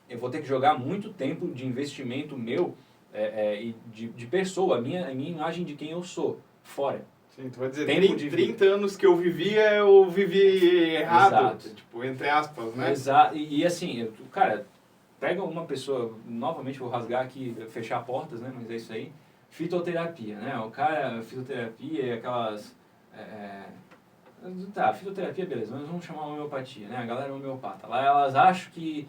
Eu vou ter que jogar muito tempo de investimento meu e de pessoa, a minha imagem de quem eu sou, fora. Sim, tu vai dizer, Tempo 30 anos que eu vivi errado, Exato. tipo, entre aspas, né? Exato. E assim, cara, pega uma pessoa, novamente vou rasgar aqui, fechar portas, né? Mas é isso aí. Fitoterapia, né? O cara, fitoterapia, aquelas... fitoterapia, beleza, mas vamos chamar a homeopatia, né? A galera é homeopata. Lá elas acham que...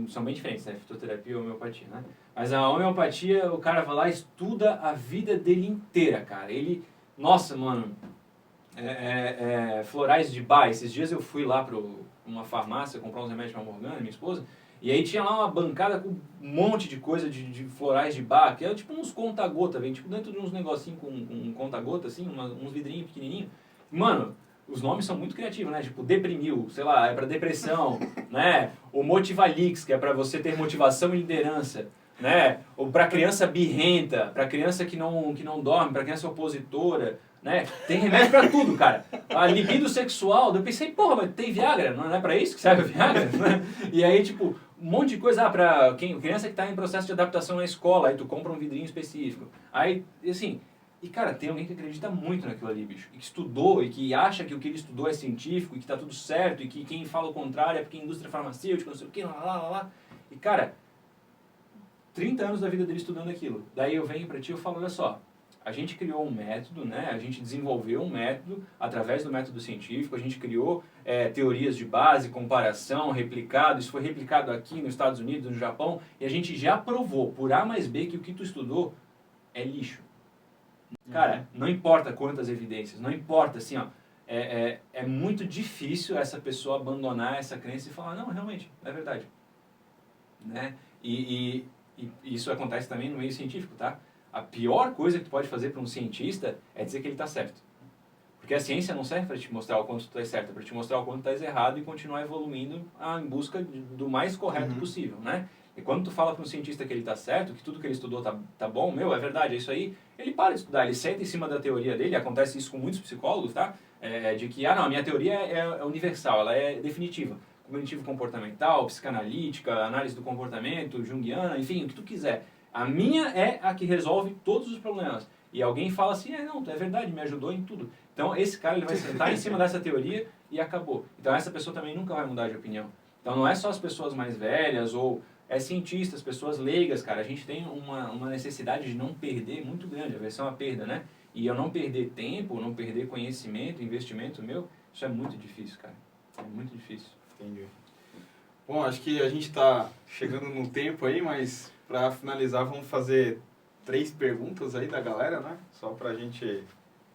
são bem diferentes, né? Fitoterapia e homeopatia, né? Mas a homeopatia, o cara vai lá e estuda a vida dele inteira, cara. Ele... Nossa, mano, florais de Bach. Esses dias eu fui lá para uma farmácia comprar uns remédios para a Morgana, minha esposa, e aí tinha lá uma bancada com um monte de coisa de florais de Bach, que é tipo uns conta-gota, vem tipo dentro de uns negocinhos com conta-gota, assim, uns vidrinhos pequenininhos. Mano, os nomes são muito criativos, né? Tipo, Deprimil, sei lá, é para depressão, né? O Motivalix, que é para você ter motivação e liderança, né? Ou para criança birrenta, para criança que não dorme, para criança opositora, né? Tem remédio para tudo, cara. A libido sexual, eu pensei, porra, mas tem Viagra, não é para isso que serve a Viagra? E aí, tipo, um monte de coisa, para criança que está em processo de adaptação na escola, aí tu compra um vidrinho específico. Aí, assim, e cara, tem alguém que acredita muito naquilo ali, bicho, e que estudou, e que acha que o que ele estudou é científico, e que tá tudo certo, e que quem fala o contrário é porque a indústria farmacêutica, não sei o que, lá. E cara, 30 anos da vida dele estudando aquilo. Daí eu venho pra ti e eu falo, olha só, a gente criou um método, né? A gente desenvolveu um método através do método científico, a gente criou teorias de base, comparação, replicado, isso foi replicado aqui nos Estados Unidos, no Japão, e a gente já provou, por A mais B, que o que tu estudou é lixo. Cara, não importa quantas evidências, não importa, assim, ó, é muito difícil essa pessoa abandonar essa crença e falar, não, realmente, é verdade. Né? E isso acontece também no meio científico, tá? A pior coisa que tu pode fazer para um cientista é dizer que ele está certo. Porque a ciência não serve para te mostrar o quanto tu está certo, é para te mostrar o quanto tu está errado e continuar evoluindo em busca do mais correto possível, né? E quando tu fala para um cientista que ele está certo, que tudo que ele estudou tá bom, é verdade, é isso aí, ele para de estudar, ele senta em cima da teoria dele, acontece isso com muitos psicólogos, tá? De que, não, a minha teoria é universal, ela é definitiva. Cognitivo comportamental, psicanalítica, análise do comportamento, junguiana, enfim, o que tu quiser. A minha é a que resolve todos os problemas. E alguém fala assim, não, é verdade, me ajudou em tudo. Então, esse cara ele vai sentar em cima dessa teoria e acabou. Então, essa pessoa também nunca vai mudar de opinião. Então, não é só as pessoas mais velhas ou cientistas, pessoas leigas, cara. A gente tem uma necessidade de não perder muito grande. A versão é a perda, né? E eu não perder tempo, não perder conhecimento, investimento meu, isso é muito difícil, cara. É muito difícil. Entendi. Bom, acho que a gente está chegando no tempo aí, mas para finalizar vamos fazer 3 perguntas aí da galera, né? Só para a gente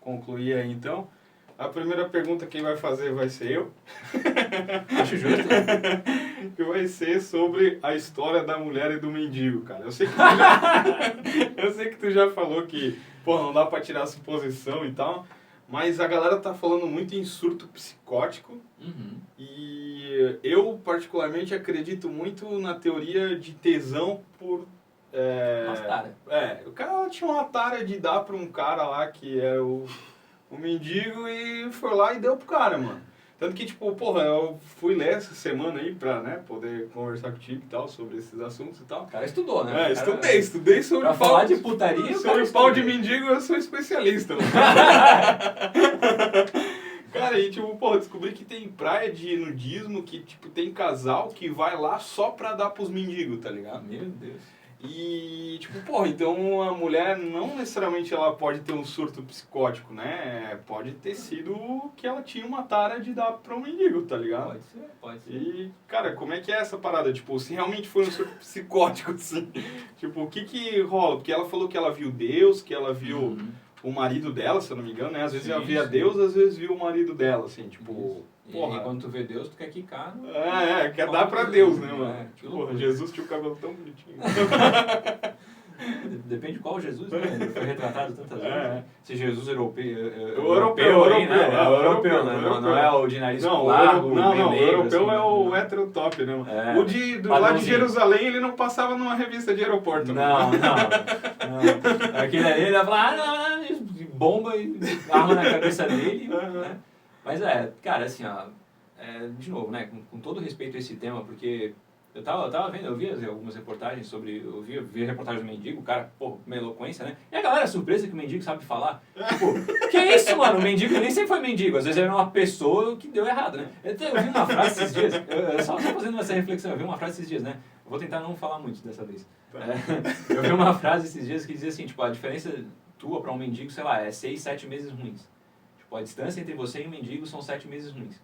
concluir aí então. A primeira pergunta quem vai fazer vai ser eu. Acho justo. Que vai ser sobre a história da mulher e do mendigo, cara. Eu sei que tu já falou que, pô, não dá para tirar a suposição e tal, mas a galera tá falando muito em surto psicótico. E eu, particularmente, acredito muito na teoria de tesão por... o cara tinha uma tara de dar pra um cara lá que era o mendigo e foi lá e deu pro cara, mano. Tanto que, tipo, porra, eu fui ler essa semana aí pra, né, poder conversar contigo e tal, sobre esses assuntos e tal. O cara estudou, né? Estudei sobre pra falar de putaria, sobre pau de mendigo, eu sou especialista, mano. Cara, e tipo, porra, descobri que tem praia de nudismo, que, tipo, tem casal que vai lá só pra dar pros mendigos, tá ligado? Meu Deus. E, tipo, porra, então a mulher não necessariamente ela pode ter um surto psicótico, né? Pode ter sido que ela tinha uma tara de dar pra um mendigo, tá ligado? Pode ser. E, cara, como é que é essa parada? Tipo, se realmente foi um surto psicótico, assim, tipo, o que rola? Porque ela falou que ela viu Deus, que ela viu o marido dela, se eu não me engano, né? Às vezes ela via Deus, às vezes viu o marido dela, assim, tipo... Porra. E quando tu vê Deus, tu quer quicar. Quer dar pra Deus, né, mano? Porra, Jesus tinha o cabelo tão bonitinho. Depende de qual Jesus, né? Ele foi retratado tantas vezes. Né? Se Jesus europeu, né? Não é o de nariz largo, o europeu é o heterotop, né, mano? O lá de Jerusalém, ele não passava numa revista de aeroporto. Não. Aquele ali, ele ia falar, bomba e arma na cabeça dele, né? Mas cara, assim, ó, de novo, né, com todo respeito a esse tema, porque eu tava vendo, eu vi algumas reportagens sobre, eu vi a reportagem do mendigo, o cara, pô, uma eloquência, né, e a galera surpresa que o mendigo sabe falar, tipo, que é isso, mano, o mendigo nem sempre foi mendigo, às vezes era uma pessoa que deu errado, né. Eu vi uma frase esses dias, eu só fazendo essa reflexão, eu vi uma frase esses dias, né, eu vou tentar não falar muito dessa vez. Eu vi uma frase esses dias que dizia assim, tipo, a diferença tua pra um mendigo, sei lá, é 6, 7 meses ruins. A distância entre você e o mendigo são 7 meses ruins.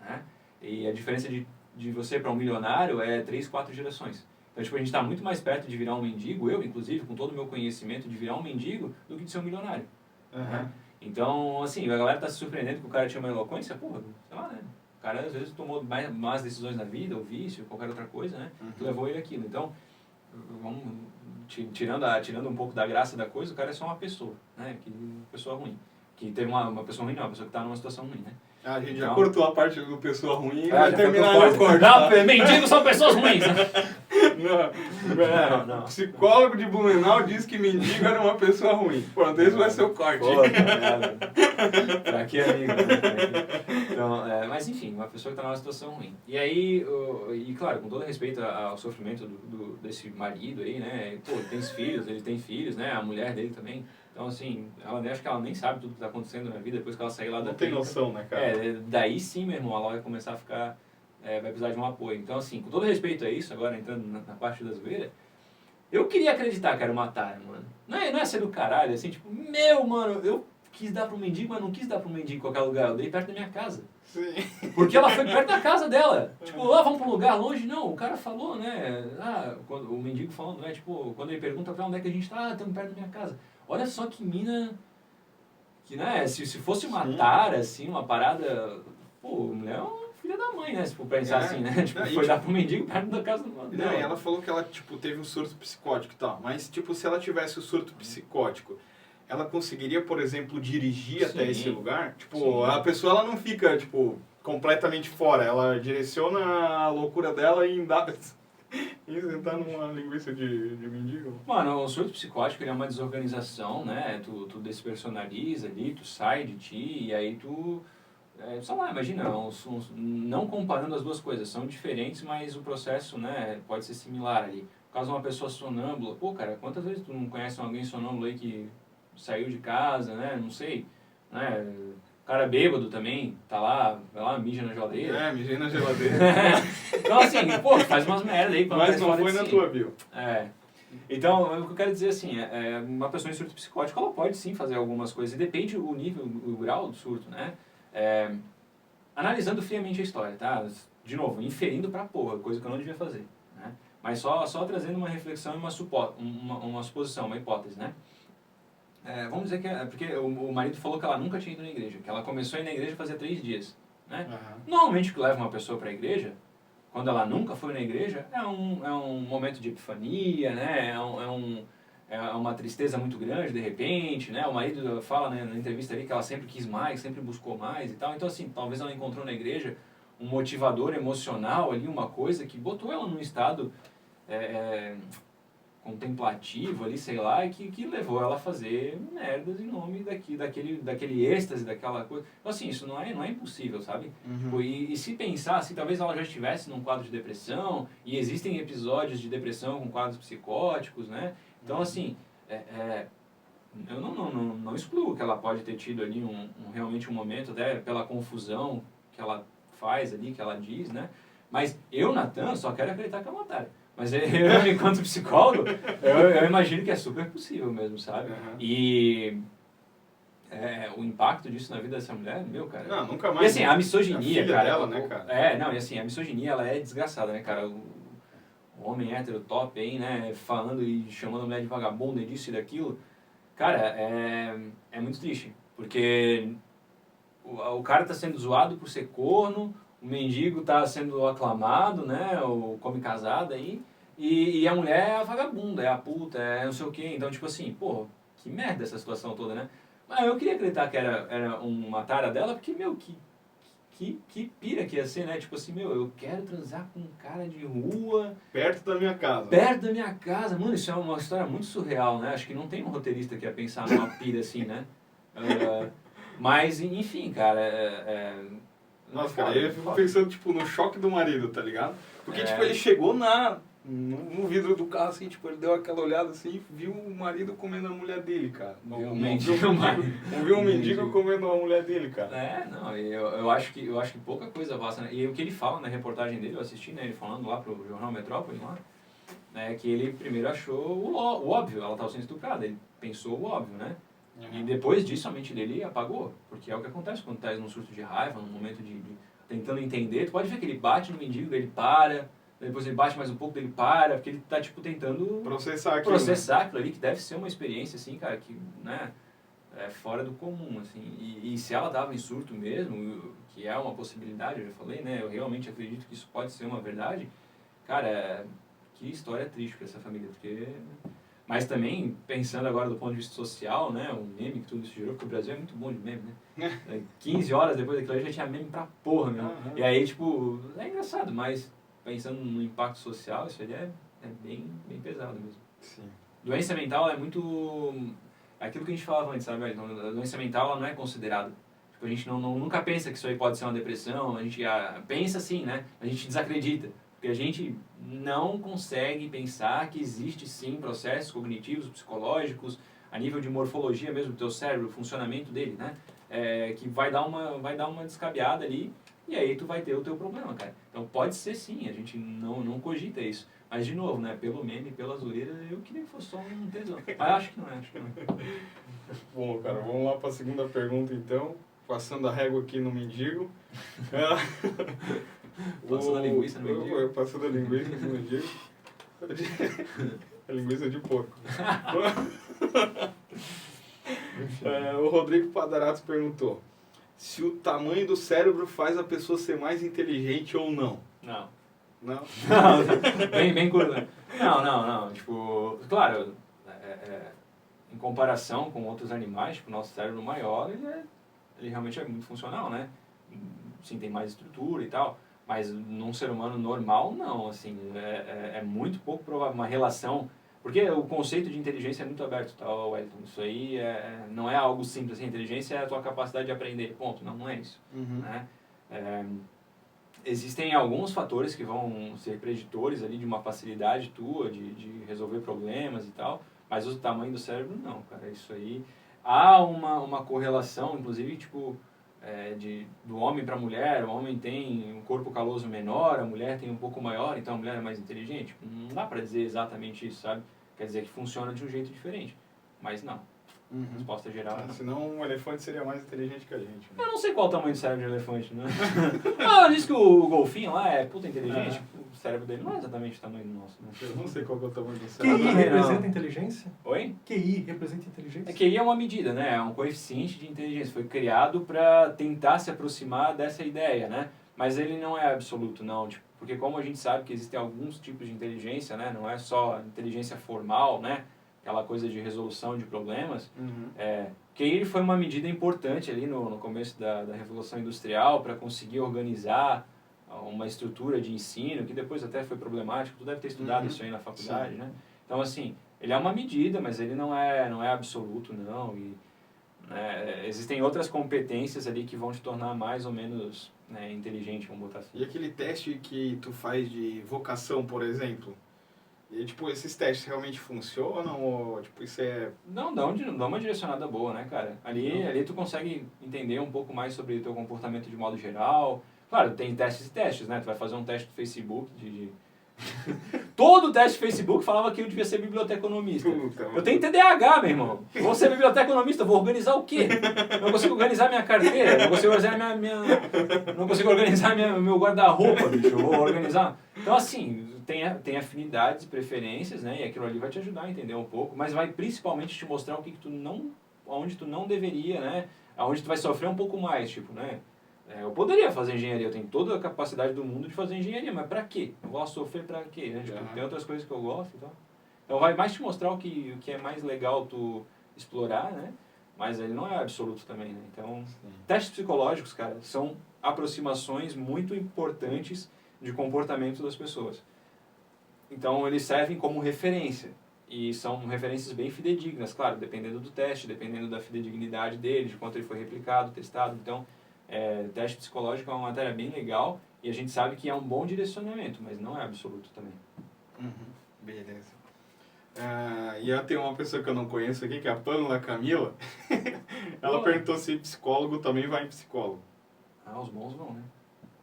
Né? E a diferença de você para um milionário é 3, 4 gerações. Então, tipo, a gente está muito mais perto de virar um mendigo, eu, inclusive, com todo o meu conhecimento, de virar um mendigo, do que de ser um milionário. Né? Então, assim, a galera está se surpreendendo que o cara tinha uma eloquência, porra, sei lá, né? O cara, às vezes, tomou más decisões na vida, ou vício, qualquer outra coisa, né? Que levou ele àquilo. Então, vamos, tirando um pouco da graça da coisa, o cara é só uma pessoa, né? Uma pessoa ruim. Que teve uma pessoa ruim, não, uma pessoa que está numa situação ruim, né? A gente já cortou a parte do pessoa ruim e vai terminar no corte. Não, mendigos são pessoas ruins. Não. Psicólogo de Blumenau diz que mendigo era uma pessoa ruim. Pronto, esse vai ser o corte. Pra que amigo, né? Então, mas enfim, uma pessoa que está numa situação ruim. E aí, e claro, com todo respeito ao sofrimento desse marido aí, né? Pô, ele tem filhos, né? A mulher dele também. Então, assim, acho que ela nem sabe tudo que está acontecendo na vida depois que ela sair lá da Não tem noção, né, cara? Daí sim, meu irmão, ela vai começar a ficar... vai precisar de um apoio. Então, assim, com todo respeito a isso, agora entrando na parte da zoeira, eu queria acreditar que era uma tara, mano. Não é ser do caralho, assim, tipo, mano, eu quis dar pro mendigo, mas não quis dar pro mendigo em qualquer lugar. Eu dei perto da minha casa. Sim. Porque ela foi perto da casa dela. Tipo, vamos pra um lugar longe? Não, o cara falou, né? Quando, o mendigo falando, né? Tipo, quando ele pergunta pra onde é que a gente tá, estamos perto da minha casa. Olha só que mina... Que, né? Se fosse uma tara, assim, uma parada... Pô, a mulher é uma filha da mãe, né? Se for pensar assim, né? Tipo, foi dar pro mendigo perto da casa do mano. Não, e ela falou que ela, tipo, teve um surto psicótico e tal. Mas, tipo, se ela tivesse o surto psicótico, ela conseguiria, por exemplo, dirigir até esse lugar? Tipo, a pessoa, ela não fica, tipo, completamente fora. Ela direciona a loucura dela e sentar numa linguiça de mendigo. Mano, o surto psicótico ele é uma desorganização, né? Tu despersonaliza ali, tu sai de ti e aí tu... sei lá, imagina, não comparando as duas coisas, são diferentes, mas o processo, né, pode ser similar ali. No caso de uma pessoa sonâmbula, pô, cara, quantas vezes tu não conhece alguém sonâmbulo aí que saiu de casa, né, não sei, né, o cara bêbado também, tá lá, vai lá, mija na geladeira. Mija na geladeira. Então, assim, pô, faz umas merda aí. Mas não foi na tua, Bill. Então, o que eu quero dizer assim, uma pessoa em surto psicótico, ela pode sim fazer algumas coisas, e depende o nível, o grau do surto, né. Analisando friamente a história, tá? De novo, inferindo pra porra, coisa que eu não devia fazer, né? Mas só trazendo uma reflexão e uma suposição, uma hipótese, né? Vamos dizer que porque o marido falou que ela nunca tinha ido na igreja, que ela começou a ir na igreja fazia 3 dias, né? Normalmente o que leva uma pessoa para a igreja, quando ela nunca foi na igreja, é um momento de epifania, né? é uma tristeza muito grande, de repente, né? O marido fala, né, na entrevista ali que ela sempre quis mais, sempre buscou mais e tal. Então, assim, talvez ela encontrou na igreja um motivador emocional ali, uma coisa que botou ela num estado contemplativo ali, sei lá, e que levou ela a fazer merdas em nome daquele êxtase, daquela coisa. Então, assim, isso não é impossível, sabe? Tipo, e se pensar, se talvez ela já estivesse num quadro de depressão, e existem episódios de depressão com quadros psicóticos, né? Então, assim, eu não excluo que ela pode ter tido ali realmente um momento, até pela confusão que ela faz ali, que ela diz, né? Mas eu, Natan, só quero acreditar que é uma otária. Mas eu, enquanto psicólogo, eu imagino que é super possível mesmo, sabe? E o impacto disso na vida dessa mulher, meu, cara... Não, nunca mais. E assim, a misoginia, filha cara... dela, né, cara? Não, e assim, a misoginia, ela é desgraçada, né, cara? O homem hétero top aí, né, falando e chamando a mulher de vagabunda e disso e daquilo. Cara, é muito triste, porque o cara tá sendo zoado por ser corno, o mendigo tá sendo aclamado, né, o come casada aí, e a mulher é a vagabunda, é a puta, é não sei o quê. Então, tipo assim, pô, que merda essa situação toda, né? Mas eu queria acreditar que era uma tara dela, porque, meu, que pira que ia ser, né? Tipo assim, meu, eu quero transar com um cara de rua... Perto da minha casa. Perto da minha casa. Mano, isso é uma história muito surreal, né? Acho que não tem um roteirista que ia pensar numa pira assim, né? Mas, enfim, cara, Nossa, cara, eu fico pensando, tipo, no choque do marido, tá ligado? Porque, tipo, ele chegou no vidro do carro, assim, tipo, ele deu aquela olhada, assim, e viu o marido comendo a mulher dele, cara. Viu um mendigo comendo a mulher dele, cara. Não, eu acho que pouca coisa basta, né? E o que ele fala na reportagem dele, eu assisti, né, ele falando lá pro Jornal Metrópole, lá, né, que ele primeiro achou o óbvio, ela estava sendo estuprada, ele pensou o óbvio, né? E depois disso a mente dele apagou, porque é o que acontece quando tá num surto de raiva, num momento de tentando entender. Tu pode ver que ele bate no mendigo, ele para, depois ele bate mais um pouco, ele para, porque ele tá, tipo, tentando processar aquilo ali, que deve ser uma experiência, assim, cara, que, né, é fora do comum, assim. E se ela dava em surto mesmo, que é uma possibilidade, eu já falei, né, eu realmente acredito que isso pode ser uma verdade, cara, que história triste pra essa família, porque... Mas também, pensando agora do ponto de vista social, né, o meme que tudo isso gerou, porque o Brasil é muito bom de meme, né? 15 horas depois daquilo aí já tinha meme pra porra, meu. E aí, tipo, é engraçado, mas pensando no impacto social, isso aí é bem pesado mesmo. Sim. Doença mental é muito... É aquilo que a gente falava antes, sabe? Então, a doença mental ela não é considerada. Tipo, a gente nunca pensa que isso aí pode ser uma depressão, a gente pensa assim, né? A gente desacredita. Porque a gente não consegue pensar que existe sim processos cognitivos, psicológicos, a nível de morfologia mesmo do teu cérebro, o funcionamento dele, né? Que vai dar uma descabeada ali e aí tu vai ter o teu problema, cara. Então pode ser sim, a gente não cogita isso. Mas de novo, né? Pelo meme, pela zoeira, eu queria que fosse só um tesão. Mas acho que não é. Bom, cara, vamos lá para a segunda pergunta então. Passando a régua aqui no mendigo. Passando a linguiça no mendigo. Passando a linguiça no mendigo. A linguiça de porco. O Rodrigo Padarato perguntou se o tamanho do cérebro faz a pessoa ser mais inteligente ou não. Não. Não? Bem curto. Não. Tipo, claro, em comparação com outros animais, tipo, o nosso cérebro maior, ele realmente é muito funcional, né? Sim, tem mais estrutura e tal. Mas num ser humano normal, não, assim, é muito pouco provável uma relação, porque o conceito de inteligência é muito aberto, tá, Wellington? Isso aí não é algo simples, assim, inteligência é a tua capacidade de aprender, ponto, não é isso, né? Existem alguns fatores que vão ser preditores ali de uma facilidade tua de resolver problemas e tal, mas o tamanho do cérebro não, cara, isso aí, há uma correlação, inclusive, tipo... do homem para a mulher, o homem tem um corpo caloso menor, a mulher tem um pouco maior, então a mulher é mais inteligente. Não dá para dizer exatamente isso, sabe? Quer dizer que funciona de um jeito diferente, mas não. Resposta geral. Senão um elefante seria mais inteligente que a gente. Né? Eu não sei qual o tamanho do cérebro de elefante, né? Diz que o golfinho lá é puta inteligente. O cérebro dele não é exatamente o tamanho do nosso, né? Eu não sei qual é o tamanho do cérebro. QI representa inteligência? Oi? QI representa inteligência? QI é uma medida, né? É um coeficiente de inteligência. Foi criado para tentar se aproximar dessa ideia, né? Mas ele não é absoluto, não. Tipo, porque como a gente sabe que existem alguns tipos de inteligência, né? Não é só inteligência formal, né? aquela coisa de resolução de problemas, que ele foi uma medida importante ali no começo da Revolução Industrial para conseguir organizar uma estrutura de ensino, que depois até foi problemático, tu deve ter estudado isso aí na faculdade, né? Então, assim, ele é uma medida, mas ele não é absoluto, não, e existem outras competências ali que vão te tornar mais ou menos inteligente, vamos botar assim. E aquele teste que tu faz de vocação, por exemplo, e, tipo, esses testes realmente funcionam ou, tipo, isso é... Não, dá uma direcionada boa, né, cara? Ali tu consegue entender um pouco mais sobre o teu comportamento de modo geral. Claro, tem testes e testes, né? Tu vai fazer um teste do Facebook Todo teste do Facebook falava que eu devia ser biblioteconomista. Eu tenho TDAH, meu irmão. Vou ser biblioteconomista, vou organizar o quê? Não consigo organizar minha carteira, não consigo organizar não consigo organizar meu guarda-roupa, bicho. Eu vou organizar... Então, assim, tem afinidades e preferências, né? E aquilo ali vai te ajudar a entender um pouco, mas vai principalmente te mostrar o que tu não... Onde tu não deveria, né? Aonde tu vai sofrer um pouco mais, tipo, né? Eu poderia fazer engenharia, eu tenho toda a capacidade do mundo de fazer engenharia, mas pra quê? Eu vou sofrer pra quê? Né? Tipo, tem outras coisas que eu gosto e tal. Então vai mais te mostrar o que é mais legal tu explorar, né? Mas ele não é absoluto também, né? Então, testes psicológicos, cara, são aproximações muito importantes de comportamento das pessoas. Então, eles servem como referência. E são referências bem fidedignas, claro, dependendo do teste, dependendo da fidedignidade dele, de quanto ele foi replicado, testado. Então, teste psicológico é uma matéria bem legal e a gente sabe que é um bom direcionamento, mas não é absoluto também. Beleza. E eu tenho uma pessoa que eu não conheço aqui, que é a Pamela Camila. Ela perguntou se psicólogo também vai em psicólogo. Os bons vão, né?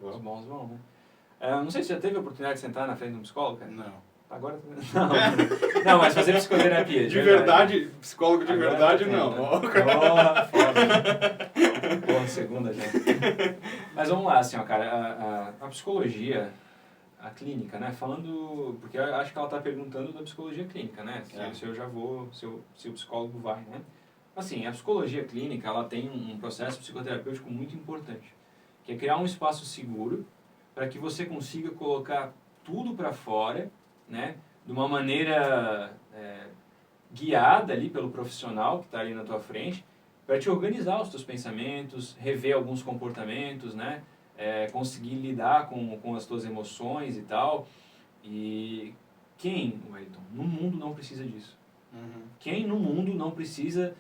Os bons vão, né? Não sei se já teve a oportunidade de sentar na frente de um psicólogo, cara? Não. Agora não, mas fazer psicoterapia. De verdade, psicólogo de agora verdade, não. Foda. Porra, segunda já. Mas vamos lá, assim, ó, cara, a psicologia, a clínica, né? Falando, porque eu acho que ela está perguntando da psicologia clínica, né? Se eu já vou, se o psicólogo vai, né? Assim, a psicologia clínica, ela tem um processo psicoterapêutico muito importante, que é criar um espaço seguro para que você consiga colocar tudo para fora, né, de uma maneira guiada ali pelo profissional que está ali na tua frente, para te organizar os teus pensamentos, rever alguns comportamentos, né, conseguir lidar com as tuas emoções e tal. E quem, Wellington, no mundo não precisa disso? Quem no mundo não precisa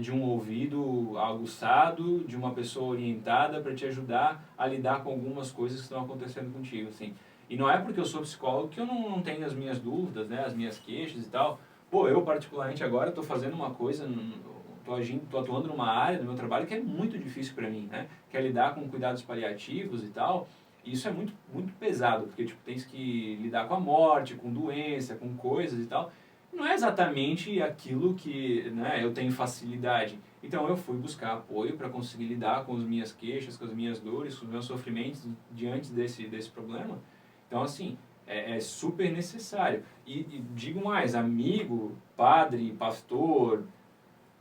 de um ouvido aguçado, de uma pessoa orientada para te ajudar a lidar com algumas coisas que estão acontecendo contigo, assim? E não é porque eu sou psicólogo que eu não tenho as minhas dúvidas, né, as minhas queixas e tal. Pô, eu particularmente agora estou fazendo uma coisa, estou atuando numa área do meu trabalho que é muito difícil para mim, né? Que é lidar com cuidados paliativos e tal. E isso é muito, muito pesado, porque tipo, tens que lidar com a morte, com doença, com coisas e tal. Não é exatamente aquilo que, né, eu tenho facilidade. Então eu fui buscar apoio para conseguir lidar com as minhas queixas, com as minhas dores, com os meus sofrimentos diante desse problema. Então, assim, é super necessário. E digo mais, amigo, padre, pastor,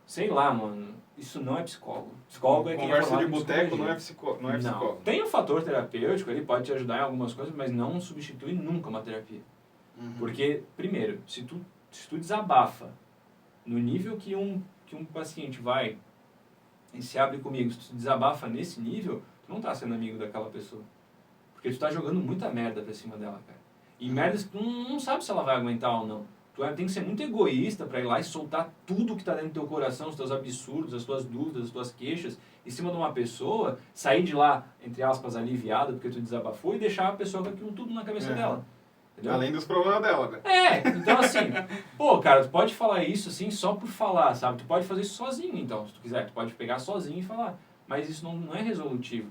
sei lá, mano, isso não é psicólogo. Psicólogo é quem Conversa de boteco não é psicólogo. Não. Tem um fator terapêutico, ele pode te ajudar em algumas coisas, mas não substitui nunca uma terapia. Porque, primeiro, se tu desabafa no nível que um paciente vai e se abre comigo, se tu desabafa nesse nível, tu não tá sendo amigo daquela pessoa. Porque tu tá jogando muita merda pra cima dela, cara. E merdas que tu não sabe se ela vai aguentar ou não. Tu tem que ser muito egoísta pra ir lá e soltar tudo que tá dentro do teu coração, os teus absurdos, as tuas dúvidas, as tuas queixas, em cima de uma pessoa, sair de lá, entre aspas, aliviado porque tu desabafou e deixar a pessoa com aquilo tudo na cabeça dela. Entendeu? Além dos problemas dela, né? Então assim, pô, cara, tu pode falar isso assim só por falar, sabe? Tu pode fazer isso sozinho, então, se tu quiser. Tu pode pegar sozinho e falar. Mas isso não é resolutivo.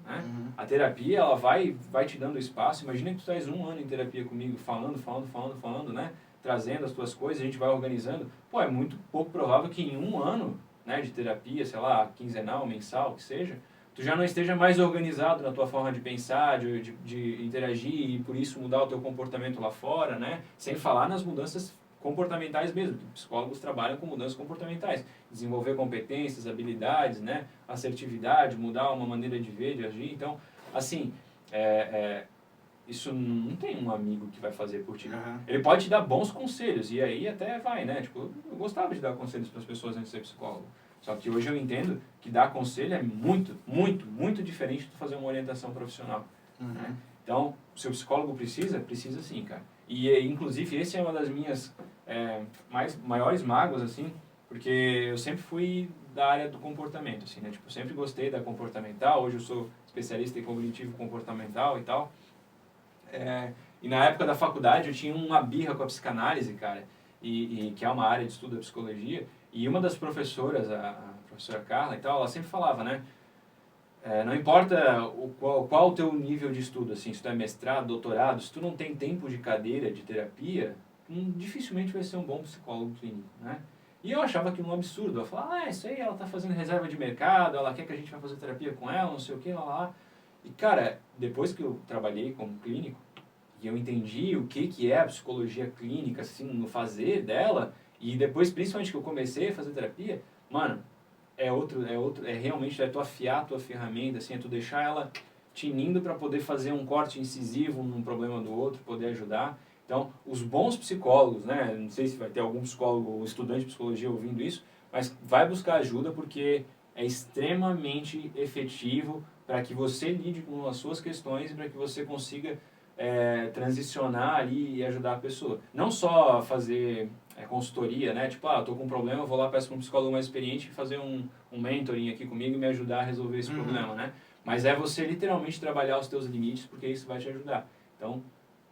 Né? A terapia, ela vai te dando espaço. Imagina que tu estás 1 ano em terapia comigo, falando, né? Trazendo as tuas coisas, a gente vai organizando. Pô, é muito pouco provável que em 1 ano, né, de terapia, sei lá, quinzenal, mensal, que seja, tu já não esteja mais organizado na tua forma de pensar, de interagir e por isso mudar o teu comportamento lá fora, né? Sem falar nas mudanças comportamentais mesmo, que psicólogos trabalham com mudanças comportamentais, desenvolver competências, habilidades, né, assertividade, mudar uma maneira de ver, de agir. Então, assim, isso não tem um amigo que vai fazer por ti. Uhum. Ele pode te dar bons conselhos, e aí até vai, né? Tipo, eu gostava de dar conselhos para as pessoas antes de ser psicólogo. Só que hoje eu entendo que dar conselho é muito, muito, muito diferente de fazer uma orientação profissional. Né? Então, se o psicólogo precisa sim, cara. E, inclusive, esse é uma das minhas maiores mágoas, assim, porque eu sempre fui da área do comportamento, assim, né? Tipo, eu sempre gostei da comportamental, hoje eu sou especialista em cognitivo comportamental e tal. E na época da faculdade eu tinha uma birra com a psicanálise, cara, e que é uma área de estudo da psicologia, e uma das professoras, a professora Carla e tal, ela sempre falava, né? Não importa qual o teu nível de estudo, assim, se tu é mestrado, doutorado, se tu não tem tempo de cadeira, de terapia, dificilmente vai ser um bom psicólogo clínico, né? E eu achava aquilo um absurdo. Eu falava, isso aí, ela tá fazendo reserva de mercado, ela quer que a gente vá fazer terapia com ela, não sei o que, lá. E, cara, depois que eu trabalhei como clínico, e eu entendi o que é a psicologia clínica, assim, no fazer dela, e depois, principalmente, que eu comecei a fazer terapia, mano, realmente tu afiar a tua ferramenta, assim, é tu deixar ela tinindo para poder fazer um corte incisivo num problema do outro, poder ajudar. Então, os bons psicólogos, né, não sei se vai ter algum psicólogo ou estudante de psicologia ouvindo isso, mas vai buscar ajuda porque é extremamente efetivo para que você lide com as suas questões e para que você consiga transicionar ali e ajudar a pessoa. Não só fazer consultoria, né? Tipo, eu tô com um problema, eu vou lá, peço para um psicólogo mais experiente fazer um mentoring aqui comigo e me ajudar a resolver esse problema, né? Mas é você literalmente trabalhar os teus limites, porque isso vai te ajudar. Então,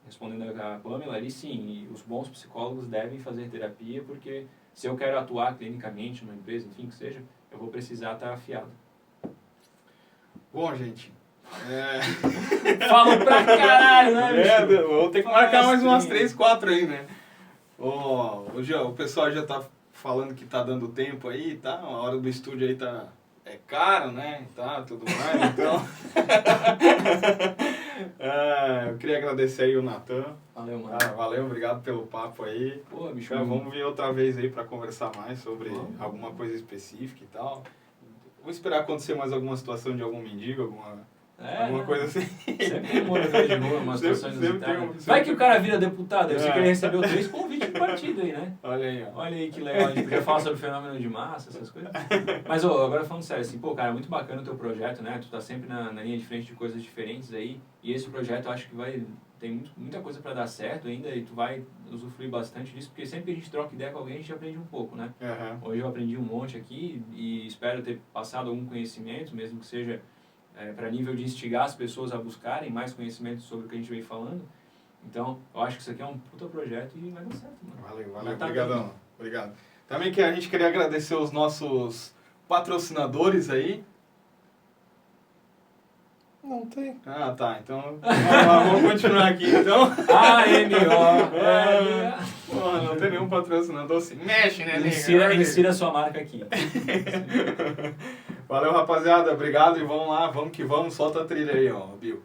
respondendo a Pamela ali, sim, os bons psicólogos devem fazer terapia, porque se eu quero atuar clinicamente numa empresa, enfim, que seja, eu vou precisar estar afiado. Bom, gente... Falo pra caralho, né, bicho? Vou ter que marcar mais umas 3, 4 aí, né? O pessoal já tá falando que tá dando tempo aí, tá? A hora do estúdio aí tá... É caro, né? Tá, tudo mais, então... eu queria agradecer aí o Natan. Valeu, mano. Valeu, obrigado pelo papo aí. Pô, bicho. Vamos vir outra vez aí pra conversar mais sobre alguma coisa específica e tal. Vou esperar acontecer mais alguma situação de algum mendigo, alguma coisa assim. Sempre tem um morador de rua, umas situações inusitadas. Vai que o cara vira deputado, aí você que ele recebeu 3 convites de partido aí, né? Olha aí, ó. Olha aí que legal, a gente podia falar sobre fenômeno de massa, essas coisas. Mas, agora falando sério, assim, pô, cara, muito bacana o teu projeto, né? Tu tá sempre na linha de frente de coisas diferentes aí, e esse projeto eu acho que tem muita coisa pra dar certo ainda, e tu vai usufruir bastante disso, porque sempre que a gente troca ideia com alguém, a gente aprende um pouco, né? Hoje eu aprendi um monte aqui, e espero ter passado algum conhecimento, mesmo que seja para nível de instigar as pessoas a buscarem mais conhecimento sobre o que a gente vem falando. Então, eu acho que isso aqui é um puta projeto e vai dar certo, mano. Valeu. Obrigadão. Obrigado. Também que a gente queria agradecer os nossos patrocinadores aí. Não tem. Tá. Então, vamos continuar aqui, então. Não tem nenhum patrocinador assim. Mexe, né, Insira a sua marca aqui. Valeu, rapaziada. Obrigado e vamos lá. Vamos que vamos. Solta a trilha aí, ó, Bill.